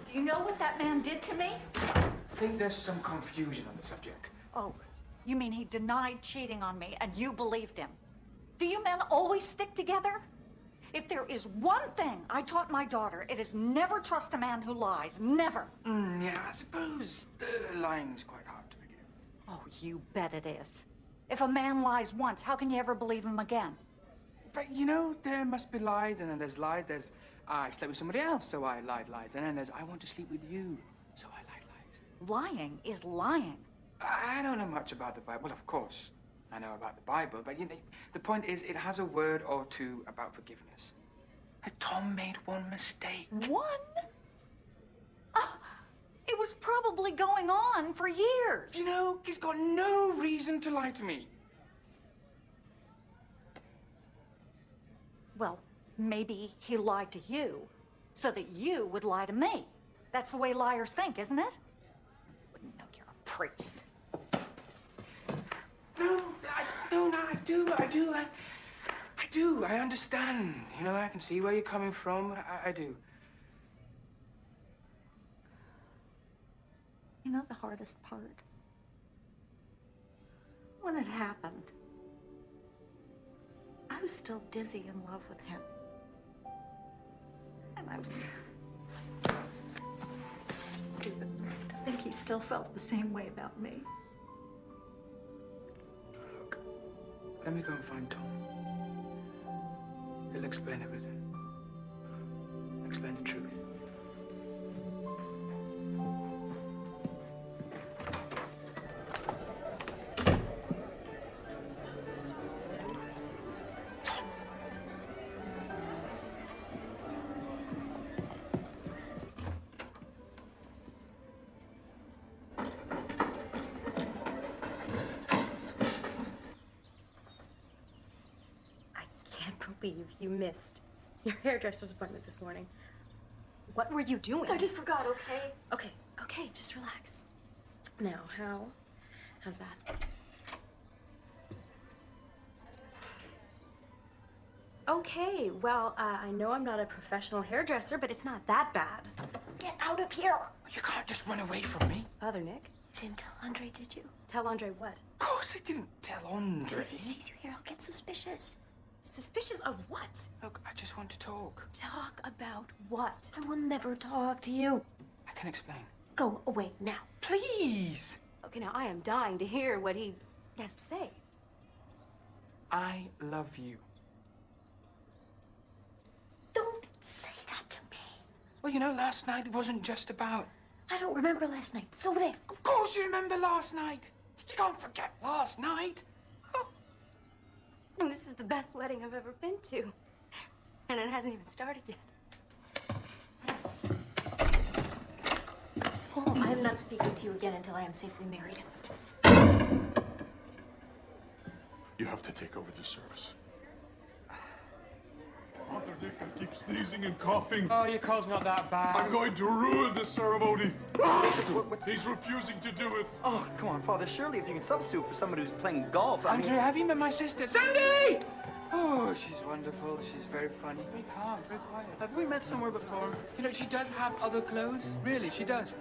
Do you know what that man did to me? I think there's some confusion on the subject. Oh, you mean he denied cheating on me and you believed him? Do you men always stick together? If there is one thing I taught my daughter, it is never trust a man who lies. Never. Yeah, I suppose lying's quite hard to forgive. Oh, you bet it is. If a man lies once, how can you ever believe him again? But, you know, there must be lies, and then there's lies. There's, I slept with somebody else, so I lied lies. And then there's, I want to sleep with you, so I lied lies. Lying is lying. I don't know much about the Bible. Well, of course, I know about the Bible, but, you know, the point is, it has a word or two about forgiveness. And Tom made one mistake. One? It was probably going on for years. You know, he's got no reason to lie to me. Well, maybe he lied to you so that you would lie to me. That's the way liars think, isn't it? Wouldn't know you're a priest. No, I do. I understand. You know, I can see where you're coming from. I do. You know the hardest part? When it happened, I was still dizzy in love with him. And I was stupid to think he still felt the same way about me. Look, let me go and find Tom. He'll explain everything. Explain the truth. Believe you missed your hairdresser's appointment this morning. What were you doing? I just forgot, okay? Okay, just relax. Now, how's that? Okay, well, I know I'm not a professional hairdresser, but it's not that bad. Get out of here! You can't just run away from me. Father Nick? You didn't tell Andre, did you? Tell Andre what? Of course I didn't tell Andre. If he sees you here, I'll get suspicious. Suspicious of what? Look, I just want to talk. Talk about what? I will never talk to you. I can explain. Go away now. Please! Okay, now I am dying to hear what he has to say. I love you. Don't say that to me. Well, you know, last night it wasn't just about... I don't remember last night, so there. Of course you remember last night. You can't forget last night. And this is the best wedding I've ever been to. And it hasn't even started yet. Oh, I am not speaking to you again until I am safely married. You have to take over the service. Father Nick, I keep sneezing and coughing. Oh, your cold's not that bad. I'm going to ruin the ceremony. He's refusing to do it. Oh, come on, Father. Surely if you can substitute for somebody who's playing golf, I mean... Andrew, have you met my sister? Sandy! Oh, she's wonderful. She's very funny, very calm, very quiet. Have we met somewhere before? You know, she does have other clothes. Really, she does.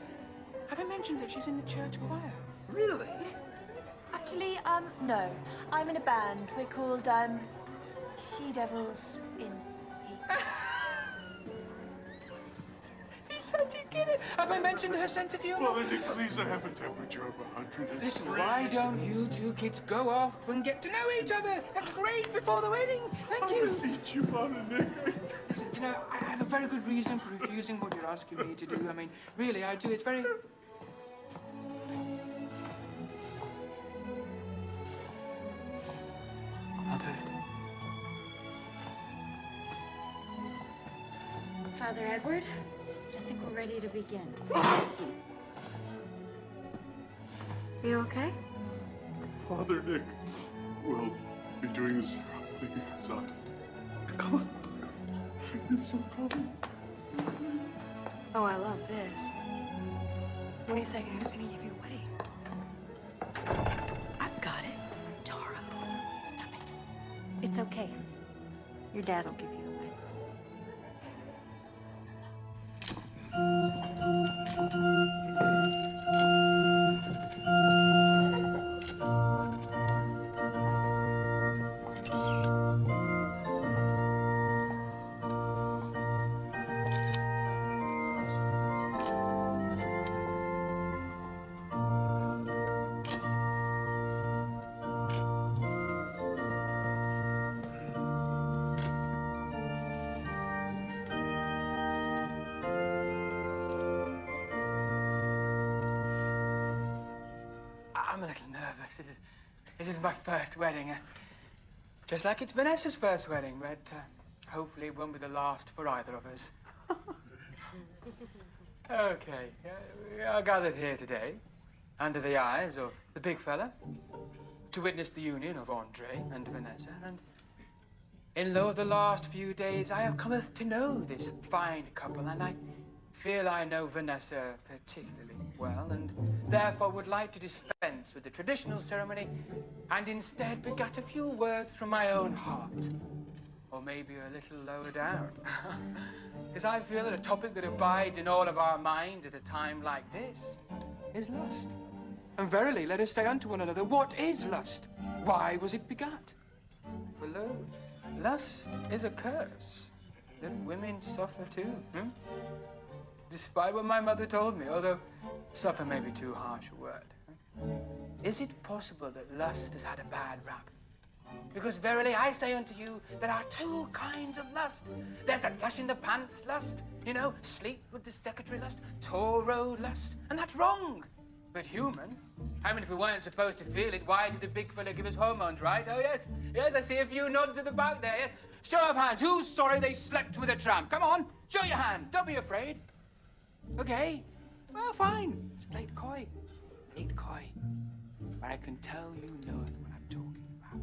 Have I mentioned that she's in the church choir? Really? Actually, no. I'm in a band. We're called, She-Devils in Heat. Such a kid. Have I mentioned her sense of humor? Father Nick, please, I have a temperature of 103. Listen, why don't you two kids go off and get to know each other? That's great before the wedding. Thank you. I beseech you, Father Nick. Listen, you know, I have a very good reason for refusing what you're asking me to do. I mean, really, I do. It's very... I'll do it. Father Edward, I think we're ready to begin. You okay? Father Nick will be doing this ceremony because I... Come on. It's so cold. Oh, I love this. Wait a second, who's gonna give you away? I've got it. Tara. Stop it. It's okay. Your dad will give you away. I'm a little nervous. This is my first wedding. Just like it's Vanessa's first wedding, but hopefully it won't be the last for either of us. Okay, we are gathered here today, under the eyes of the big fella, to witness the union of Andre and Vanessa, and in lo of the last few days I have cometh to know this fine couple, and I feel I know Vanessa particularly well, and therefore would like to dispense with the traditional ceremony and instead begat a few words from my own heart. Or maybe a little lower down. Because I feel that a topic that abides in all of our minds at a time like this is lust. And verily, let us say unto one another, what is lust? Why was it begat? For lo, lust is a curse that women suffer too. Despite what my mother told me, although suffer may be too harsh a word. Is it possible that lust has had a bad rap? Because verily I say unto you, there are two kinds of lust. There's that flash in the pants lust, you know, sleep with the secretary lust, Toro lust, and that's wrong. But human, I mean, if we weren't supposed to feel it, why did the big fella give us hormones, right? Oh, yes, yes, I see a few nods at the back there, yes. Show of hands, who's sorry they slept with a tramp? Come on, show your hand, don't be afraid. Okay, well, fine, it's played coy, but I can tell you knoweth what I'm talking about.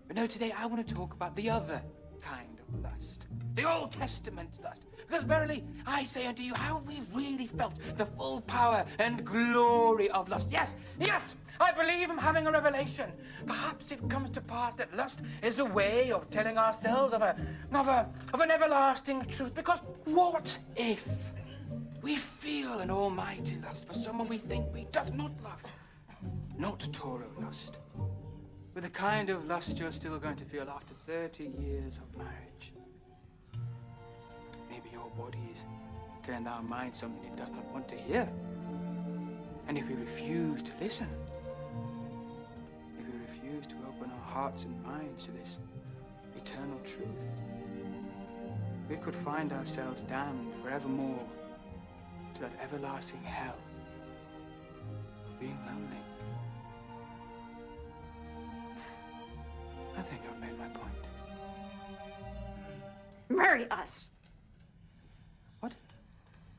But no, today I want to talk about the other kind of lust, the Old Testament lust. Because verily, I say unto you, how have we really felt the full power and glory of lust? Yes, yes, I believe I'm having a revelation. Perhaps it comes to pass that lust is a way of telling ourselves of an everlasting truth. Because what if we feel an almighty lust for someone we think we doth not love? Not Toro lust, but the kind of lust you're still going to feel after 30 years of marriage. Maybe your body is telling our mind something it does not want to hear. And if we refuse to listen, if we refuse to open our hearts and minds to this eternal truth, we could find ourselves damned forevermore to that everlasting hell of being lonely. I think I've made my point. Marry us. What?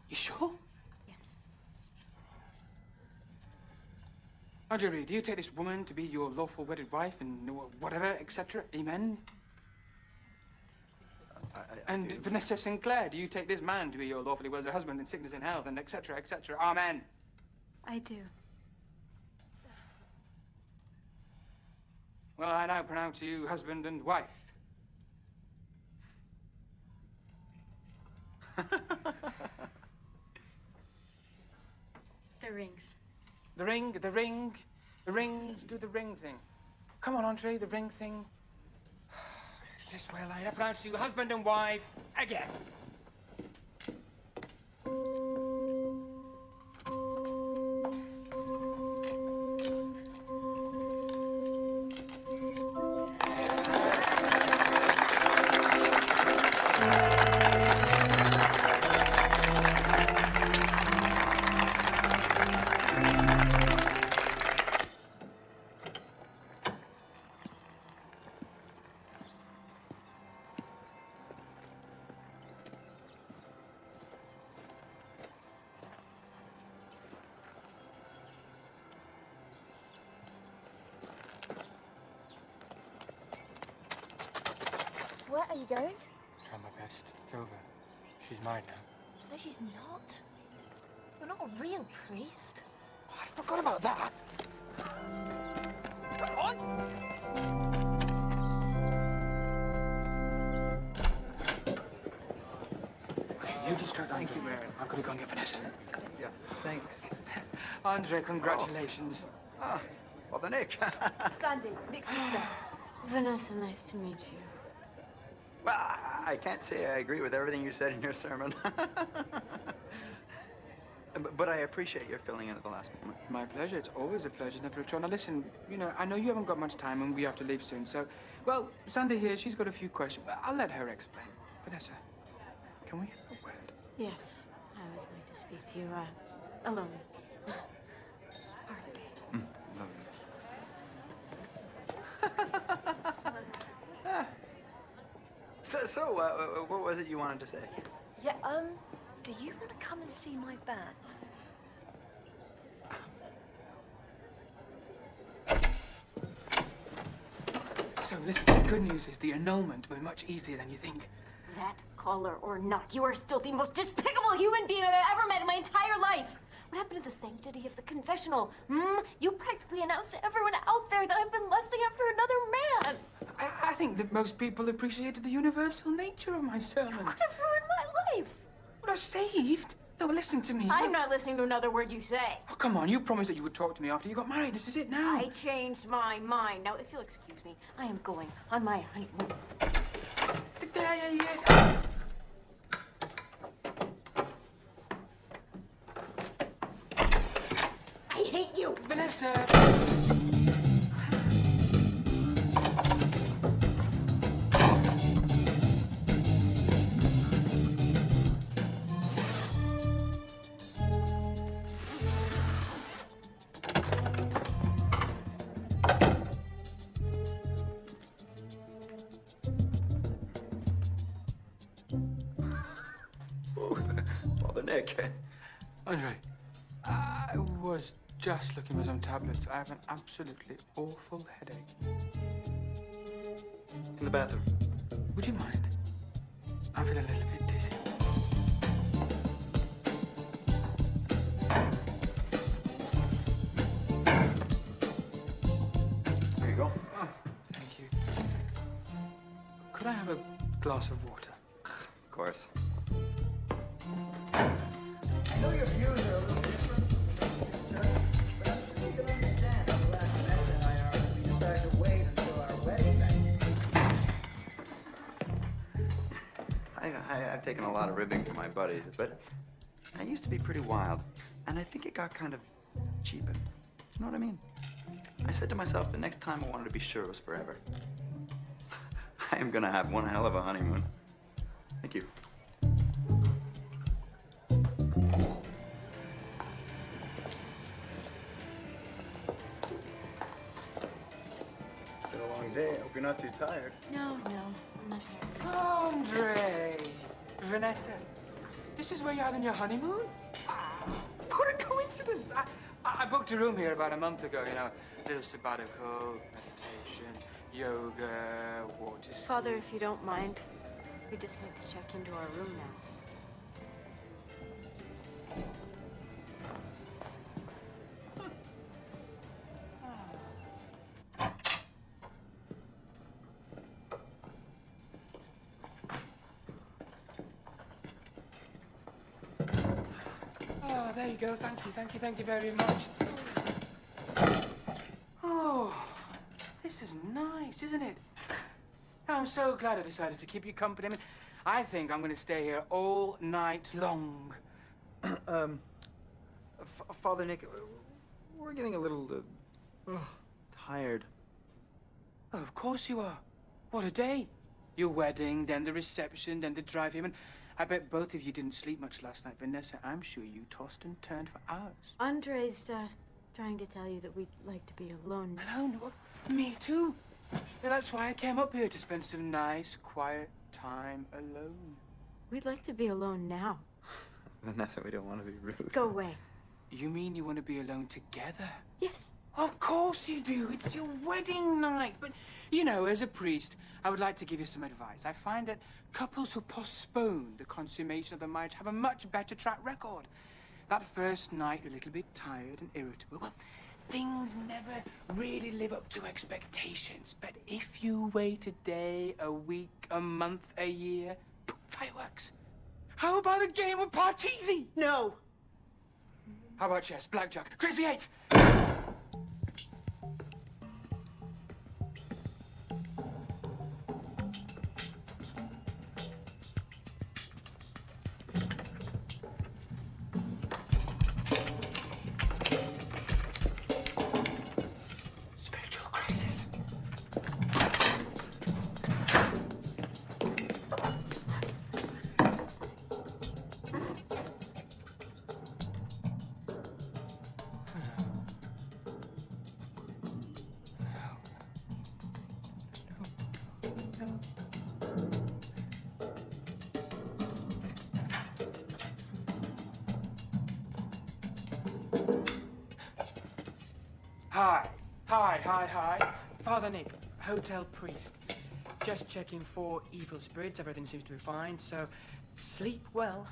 You sure? Yes. Marjorie, do you take this woman to be your lawful wedded wife and whatever, etc.? Amen? And do. Vanessa Sinclair, do you take this man to be your lawfully wedded husband in sickness and health and etc., etc.? Amen? I do. Well, I now pronounce you husband and wife. The rings. The rings, do the ring thing. Come on, Andre, the ring thing. Yes, well, I pronounce you husband and wife again. Where are you going? Try my best. It's over. She's mine now. No, she's not. You're not a real priest. Oh, I forgot about that. Come on! You distract Andre. Thank you, Mary. I've got to go and get Vanessa. Yeah, thanks. Andre, congratulations. Ah, Father Nick. Sandy, Nick's sister. Vanessa, nice to meet you. Well, I can't say I agree with everything you said in your sermon. But I appreciate your filling in at the last moment. My pleasure. It's always a pleasure, never a chore. Now, listen, you know, I know you haven't got much time and we have to leave soon, so... Well, Sandy here, she's got a few questions, but I'll let her explain. Vanessa, can we have a word? Yes, I would like to speak to you, alone. So, what was it you wanted to say? Yeah, do you want to come and see my band? So, listen, the good news is the annulment will be much easier than you think. That collar or not, you are still the most despicable human being I've ever met in my entire life. What happened to the sanctity of the confessional? You practically announced to everyone out there that I've been lusting after another man. I think that most people appreciated the universal nature of my sermon. You could have ruined my life. Well, saved? No, listen to me. I'm not listening to another word you say. Oh, come on, you promised that you would talk to me after you got married. This is it now. I changed my mind. Now, if you'll excuse me, I am going on my honeymoon. I hate you! Vanessa! Father Nick. Andre, I was just looking for some tablets. I have an absolutely awful headache. In the bathroom. Would you mind? I feel a little bit dizzy. There you go. Oh, thank you. Could I have a glass of water? Of course. I know your views are a little different, but I'm sure you can understand how glad Vanessa and I are that we decided to wait until our wedding night. I've taken a lot of ribbing from my buddies, but I used to be pretty wild, and I think it got kind of cheapened. You know what I mean? I said to myself, the next time I wanted to be sure it was forever. I am gonna have one hell of a honeymoon. Thank you. Been a long day. I hope you're not too tired. No, I'm not tired. Andre! Vanessa, this is where you're having your honeymoon? What a coincidence! I booked a room here about a month ago, you know. A little sabbatical, meditation, yoga, water skiing. Father, if you don't mind, we'd just like to check into our room now. Oh, there you go. Thank you very much. Oh, this is nice, isn't it? I'm so glad I decided to keep you company. I mean, I think I'm going to stay here all night long. Father Nick, we're getting a little tired. Oh, of course you are. What a day. Your wedding, then the reception, then the drive home. And I bet both of you didn't sleep much last night. Vanessa, I'm sure you tossed and turned for hours. Andre's, trying to tell you that we'd like to be alone. Alone? What? Me too. And that's why I came up here, to spend some nice, quiet time alone. We'd like to be alone now. Vanessa, we don't want to be rude. Go away. You mean you want to be alone together? Yes. Of course you do. It's your wedding night. But, you know, as a priest, I would like to give you some advice. I find that couples who postpone the consummation of their marriage have a much better track record. That first night, you're a little bit tired and irritable. Well, things never really live up to expectations. But if you wait a day, a week, a month, a year, fireworks. How about a game of Parcheesi? No. How about chess, blackjack, crazy eight? Spiritual crisis. Hi. Father Nick, hotel priest. Just checking for evil spirits. Everything seems to be fine, so sleep well.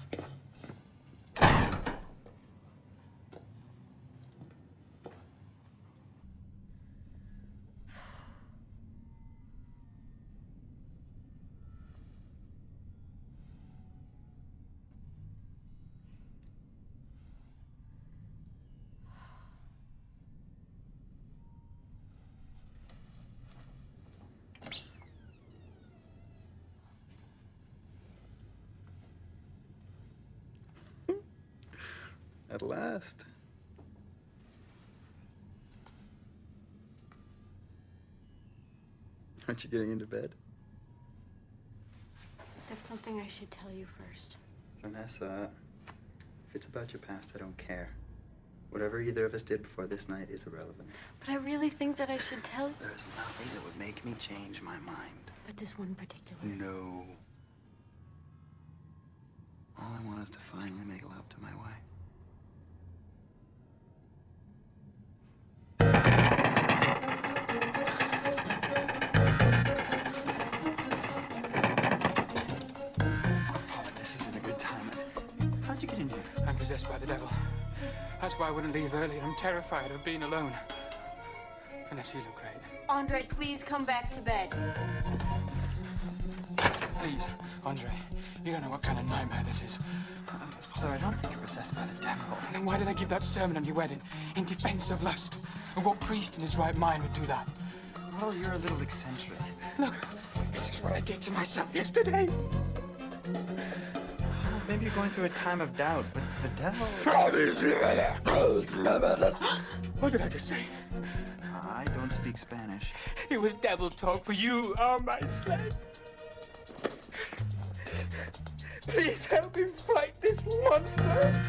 At last. Aren't you getting into bed? There's something I should tell you first. Vanessa, if it's about your past, I don't care. Whatever either of us did before this night is irrelevant. But I really think that I should tell you. There's nothing that would make me change my mind. But this one in particular. No. All I want is to finally make love to my wife. How'd you get in here? I'm possessed by the devil. That's why I wouldn't leave early. I'm terrified of being alone. Vanessa, you look great. Andre, please come back to bed. Please, Andre. You don't know what kind of nightmare this is. Father, I don't think you're possessed by the devil. Then why did I give that sermon on your wedding? In defense of lust. And what priest in his right mind would do that? Well, you're a little eccentric. Look, this is what I did to myself yesterday. Maybe you're going through a time of doubt, but the devil... What did I just say? I don't speak Spanish. It was devil talk, for you are my slave. Please help me fight this monster.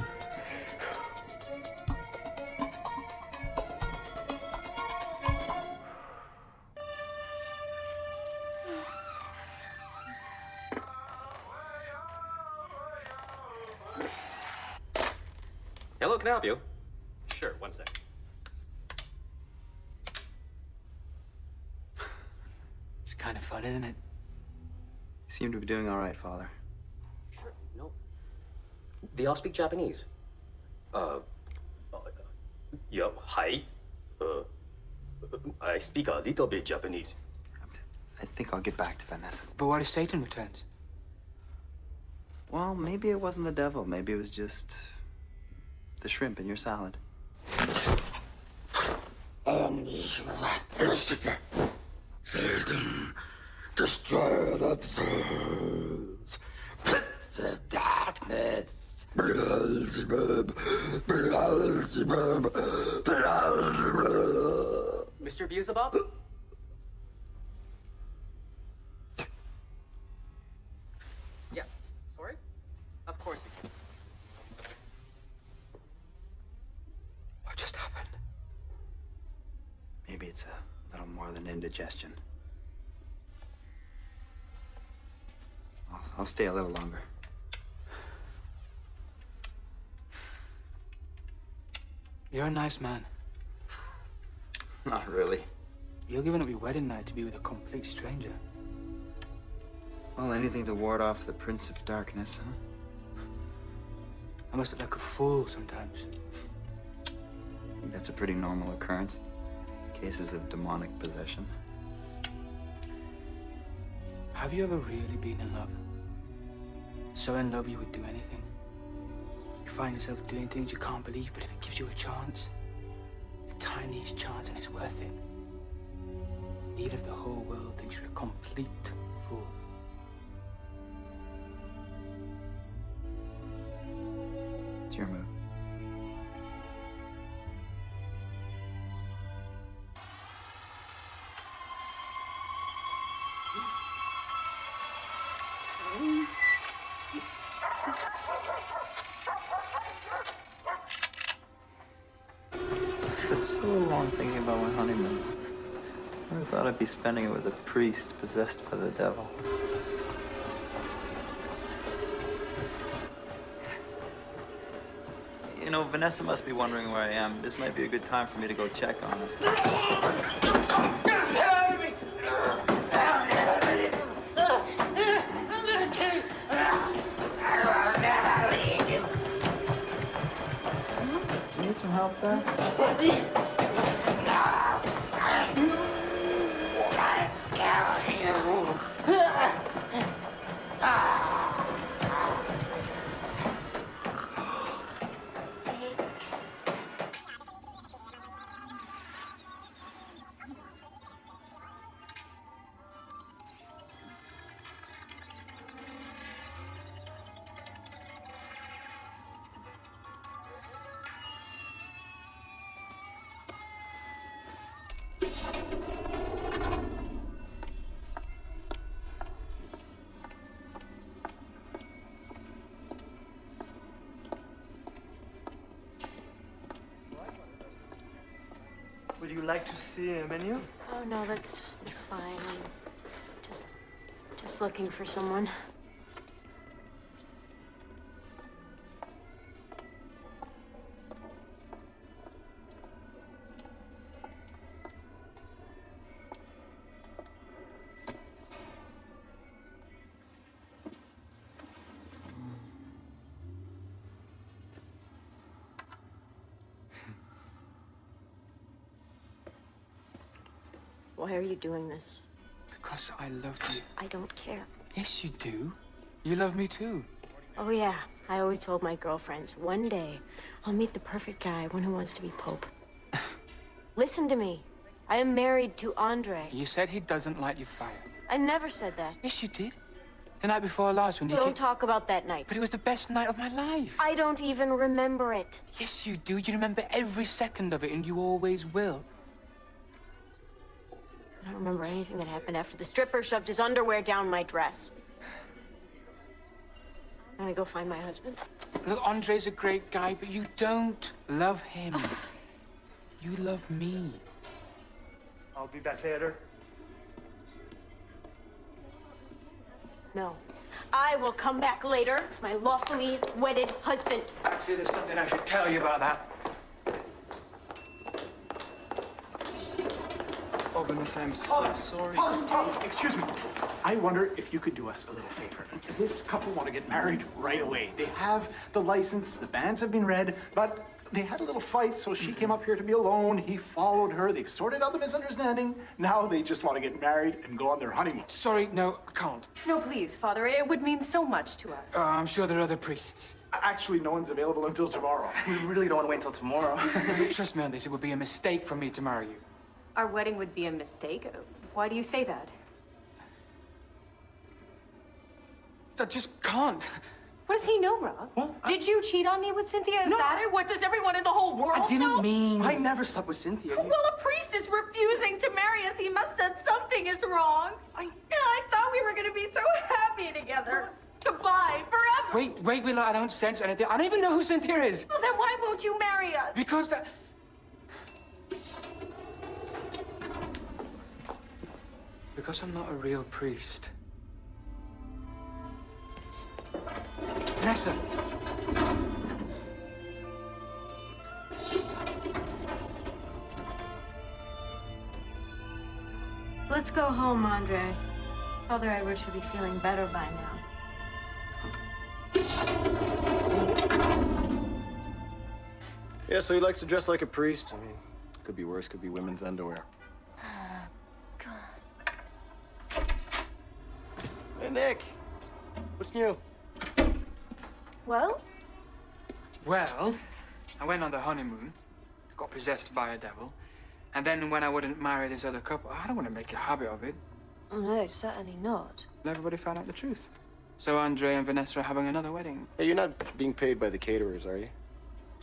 Hello, can I help you? Sure, one sec. It's kind of fun, isn't it? You seem to be doing all right, Father. Sure, no. They all speak Japanese. Yeah, hi. I speak a little bit Japanese. I think I'll get back to Vanessa. But what if Satan returns? Well, maybe it wasn't the devil. Maybe it was just the shrimp in your salad. Lucifer, Satan, destroyer of souls, prince of darkness, Beelzebub, Beelzebub, Beelzebub. Mr. Beelzebub? Yeah, sorry? Of course we can. What just happened? Maybe it's a little more than indigestion. I'll stay a little longer. You're a nice man. Not really. You're giving up your wedding night to be with a complete stranger. Well, anything to ward off the Prince of Darkness, huh? I must look like a fool sometimes. I think that's a pretty normal occurrence. Cases of demonic possession. Have you ever really been in love? So in love you would do anything. You find yourself doing things you can't believe, but if it gives you a chance, the tiniest chance, and it's worth it. Even if the whole world thinks you're a complete fool. It's your move. It's been so long thinking about my honeymoon. I never thought I'd be spending it with a priest possessed by the devil. You know, Vanessa must be wondering where I am. This might be a good time for me to go check on her. Do you need some help there? Would you like to see a menu? Oh no, that's fine. I'm just looking for someone. Why are you doing this? Because I love you. I don't care. Yes, you do. You love me too. Oh yeah, I always told my girlfriends, one day I'll meet the perfect guy, one who wants to be Pope. Listen to me. I am married to Andre. You said he doesn't light your fire. I never said that. Yes, you did. The night before last when you Don't talk about that night. But it was the best night of my life. I don't even remember it. Yes, you do. You remember every second of it, and you always will. I don't remember anything that happened after the stripper shoved his underwear down my dress. I'm gonna go find my husband. Look, Andre's a great guy, but you don't love him. You love me. I'll be back later. No. I will come back later with my lawfully wedded husband. Actually, there's something I should tell you about that. Oh, Vanessa, I'm so sorry. Excuse me. I wonder if you could do us a little favor. This couple want to get married right away. They have the license, the banns have been read, but they had a little fight, so she came up here to be alone. He followed her. They've sorted out the misunderstanding. Now they just want to get married and go on their honeymoon. Sorry, no, I can't. No, please, Father. It would mean so much to us. I'm sure there are other priests. Actually, no one's available until tomorrow. We really don't want to wait until tomorrow. Trust me on this, it would be a mistake for me to marry you. Our wedding would be a mistake? Why do you say that? I just can't. What does he know, Rob? What? Did you cheat on me with Cynthia? Is No. that it? What, does everyone in the whole world I didn't know? mean... I never slept with Cynthia. Well, a priest is refusing to marry us. He must have said something is wrong. I thought we were going to be so happy together. Goodbye, forever. Wait, Willa, I don't sense anything. I don't even know who Cynthia is. Well, then why won't you marry us? Because I'm not a real priest. Vanessa! Let's go home, Andre. Father Edward should be feeling better by now. Yeah, so he likes to dress like a priest. I mean, could be worse, could be women's underwear. Hey, Nick. What's new? Well? Well, I went on the honeymoon, got possessed by a devil, and then when I wouldn't marry this other couple, I don't want to make a habit of it. Oh, no, certainly not. Everybody found out the truth. So Andre and Vanessa are having another wedding. Hey, you're not being paid by the caterers, are you?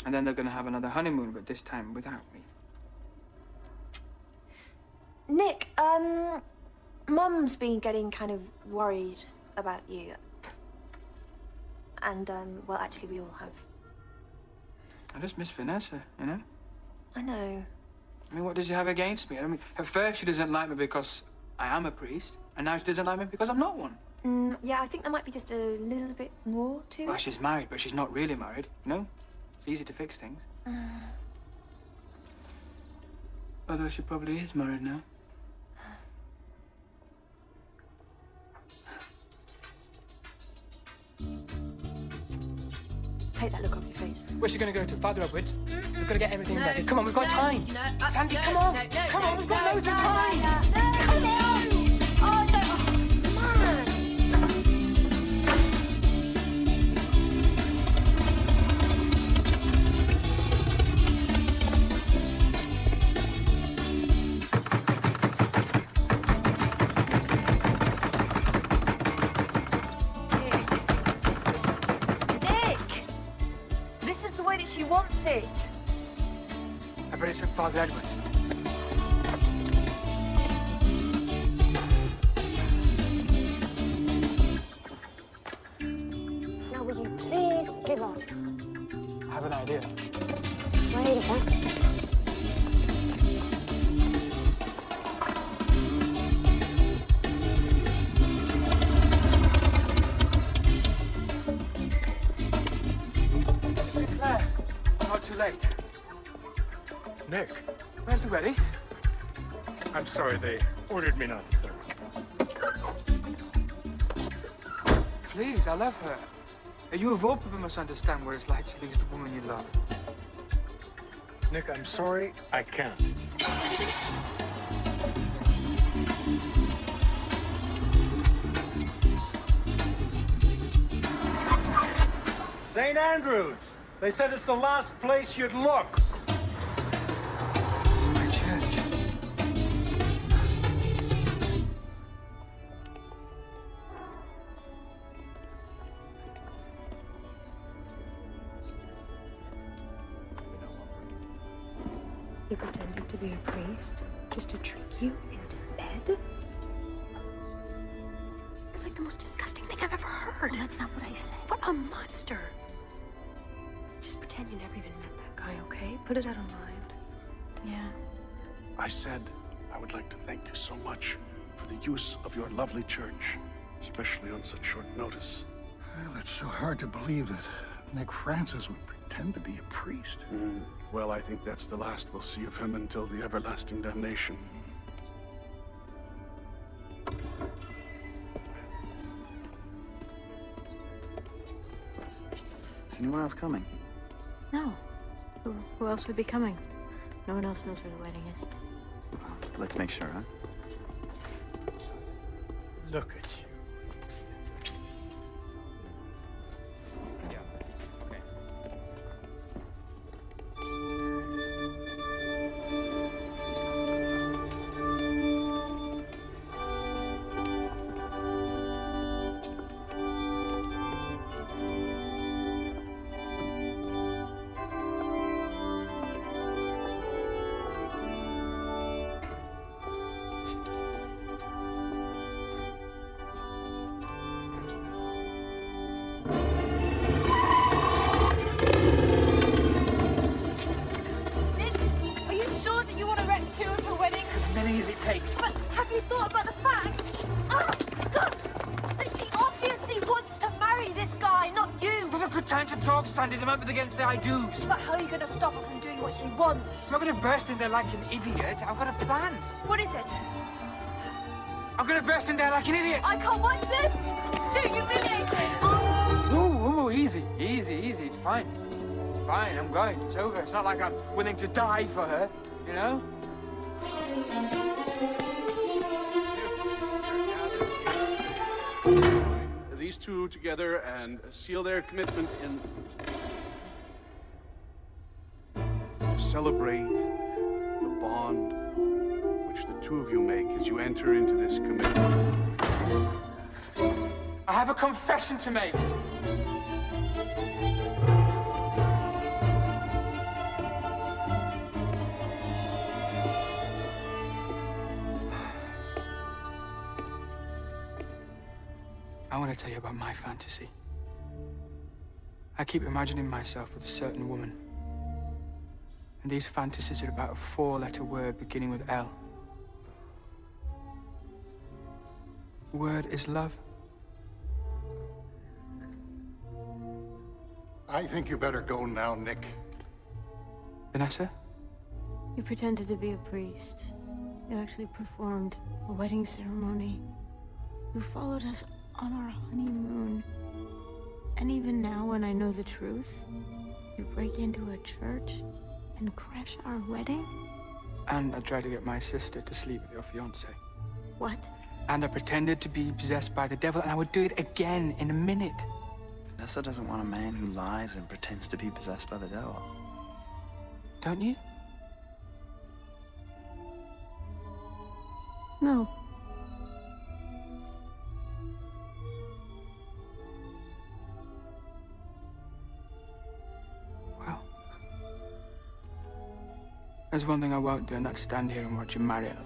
And then they're going to have another honeymoon, but this time without me. Nick, Mum's been getting kind of worried about you. And, well, actually, we all have. I just miss Vanessa, you know? I know. I mean, what does she have against me? I mean, at first she doesn't like me because I am a priest, and now she doesn't like me because I'm not one. Yeah, I think there might be just a little bit more to it. Well, she's married, but she's not really married, you know? It's easy to fix things. Although she probably is married now. Take that look off your face. Where's she gonna go to? Farther upwards? We've got to get everything ready. Come on, we've got time. Sandy, come on. Come on, we've got loads of time. Come on! Oh, don't... come on! She wants it. I bet it's her Father Edwards. Now, will you please give up? I have an idea. Afraid of what? Not too late. Nick. Where's the wedding? I'm sorry, they ordered me not to film. Please, I love her. You of all people must understand what it's like to lose the woman you love. Nick, I'm sorry, I can't. St. Andrews! They said it's the last place you'd look. My church. He pretended to be a priest just to trick you into bed? It's like the most disgusting thing I've ever heard. Well, that's not what I said. What a monster. Just pretend you never even met that guy, okay? Put it out of mind. Yeah. I said I would like to thank you so much for the use of your lovely church, especially on such short notice. Well, it's so hard to believe that Nick Francis would pretend to be a priest. Well, I think that's the last we'll see of him until the everlasting damnation. Is anyone else coming? No. Who else would be coming? No one else knows where the wedding is. Let's make sure, huh? Look at you. But have you thought about the fact? Oh, God! That she obviously wants to marry this guy, not you! It's not a good time to talk, Sandy. They might be against the I-dos. But how are you going to stop her from doing what she wants? I'm not going to burst in there like an idiot. I've got a plan. What is it? I'm going to burst in there like an idiot. I can't watch this! It's too humiliating! Oh. Ooh, easy. It's fine. It's fine, I'm going. It's over. It's not like I'm willing to die for her, you know? These two together and seal their commitment in... to celebrate the bond which the two of you make as you enter into this commitment. I have a confession to make. I want to tell you about my fantasy. I keep imagining myself with a certain woman. And these fantasies are about a four-letter word beginning with L. The word is love. I think you better go now, Nick. Vanessa? You pretended to be a priest. You actually performed a wedding ceremony. You followed us on our honeymoon. And even now, when I know the truth, you break into a church and crash our wedding? And I tried to get my sister to sleep with your fiancé. What? And I pretended to be possessed by the devil, and I would do it again in a minute. Vanessa doesn't want a man who lies and pretends to be possessed by the devil. Don't you? No. Well, there's one thing I won't do, and that's stand here and watch you marry another man.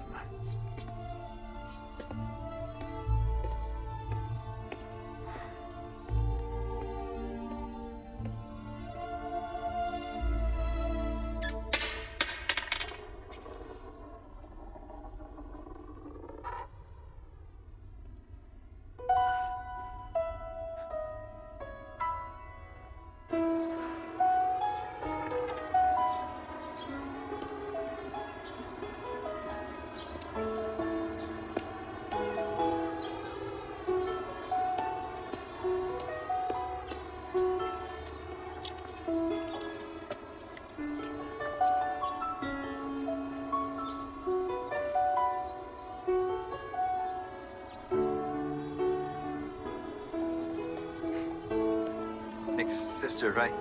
Nick's sister, right?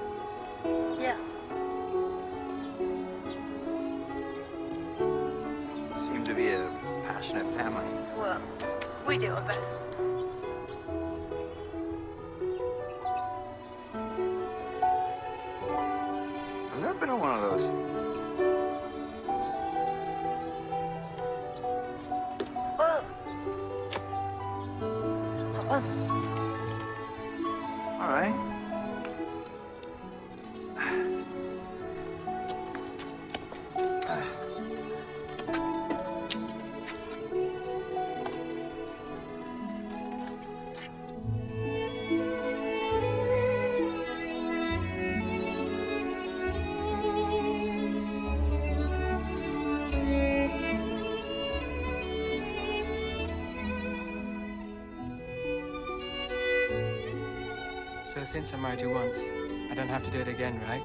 Yeah. Seem to be a passionate family. Well, we do our best. I've never been on one of those. All right. So since I married you once, I don't have to do it again, right?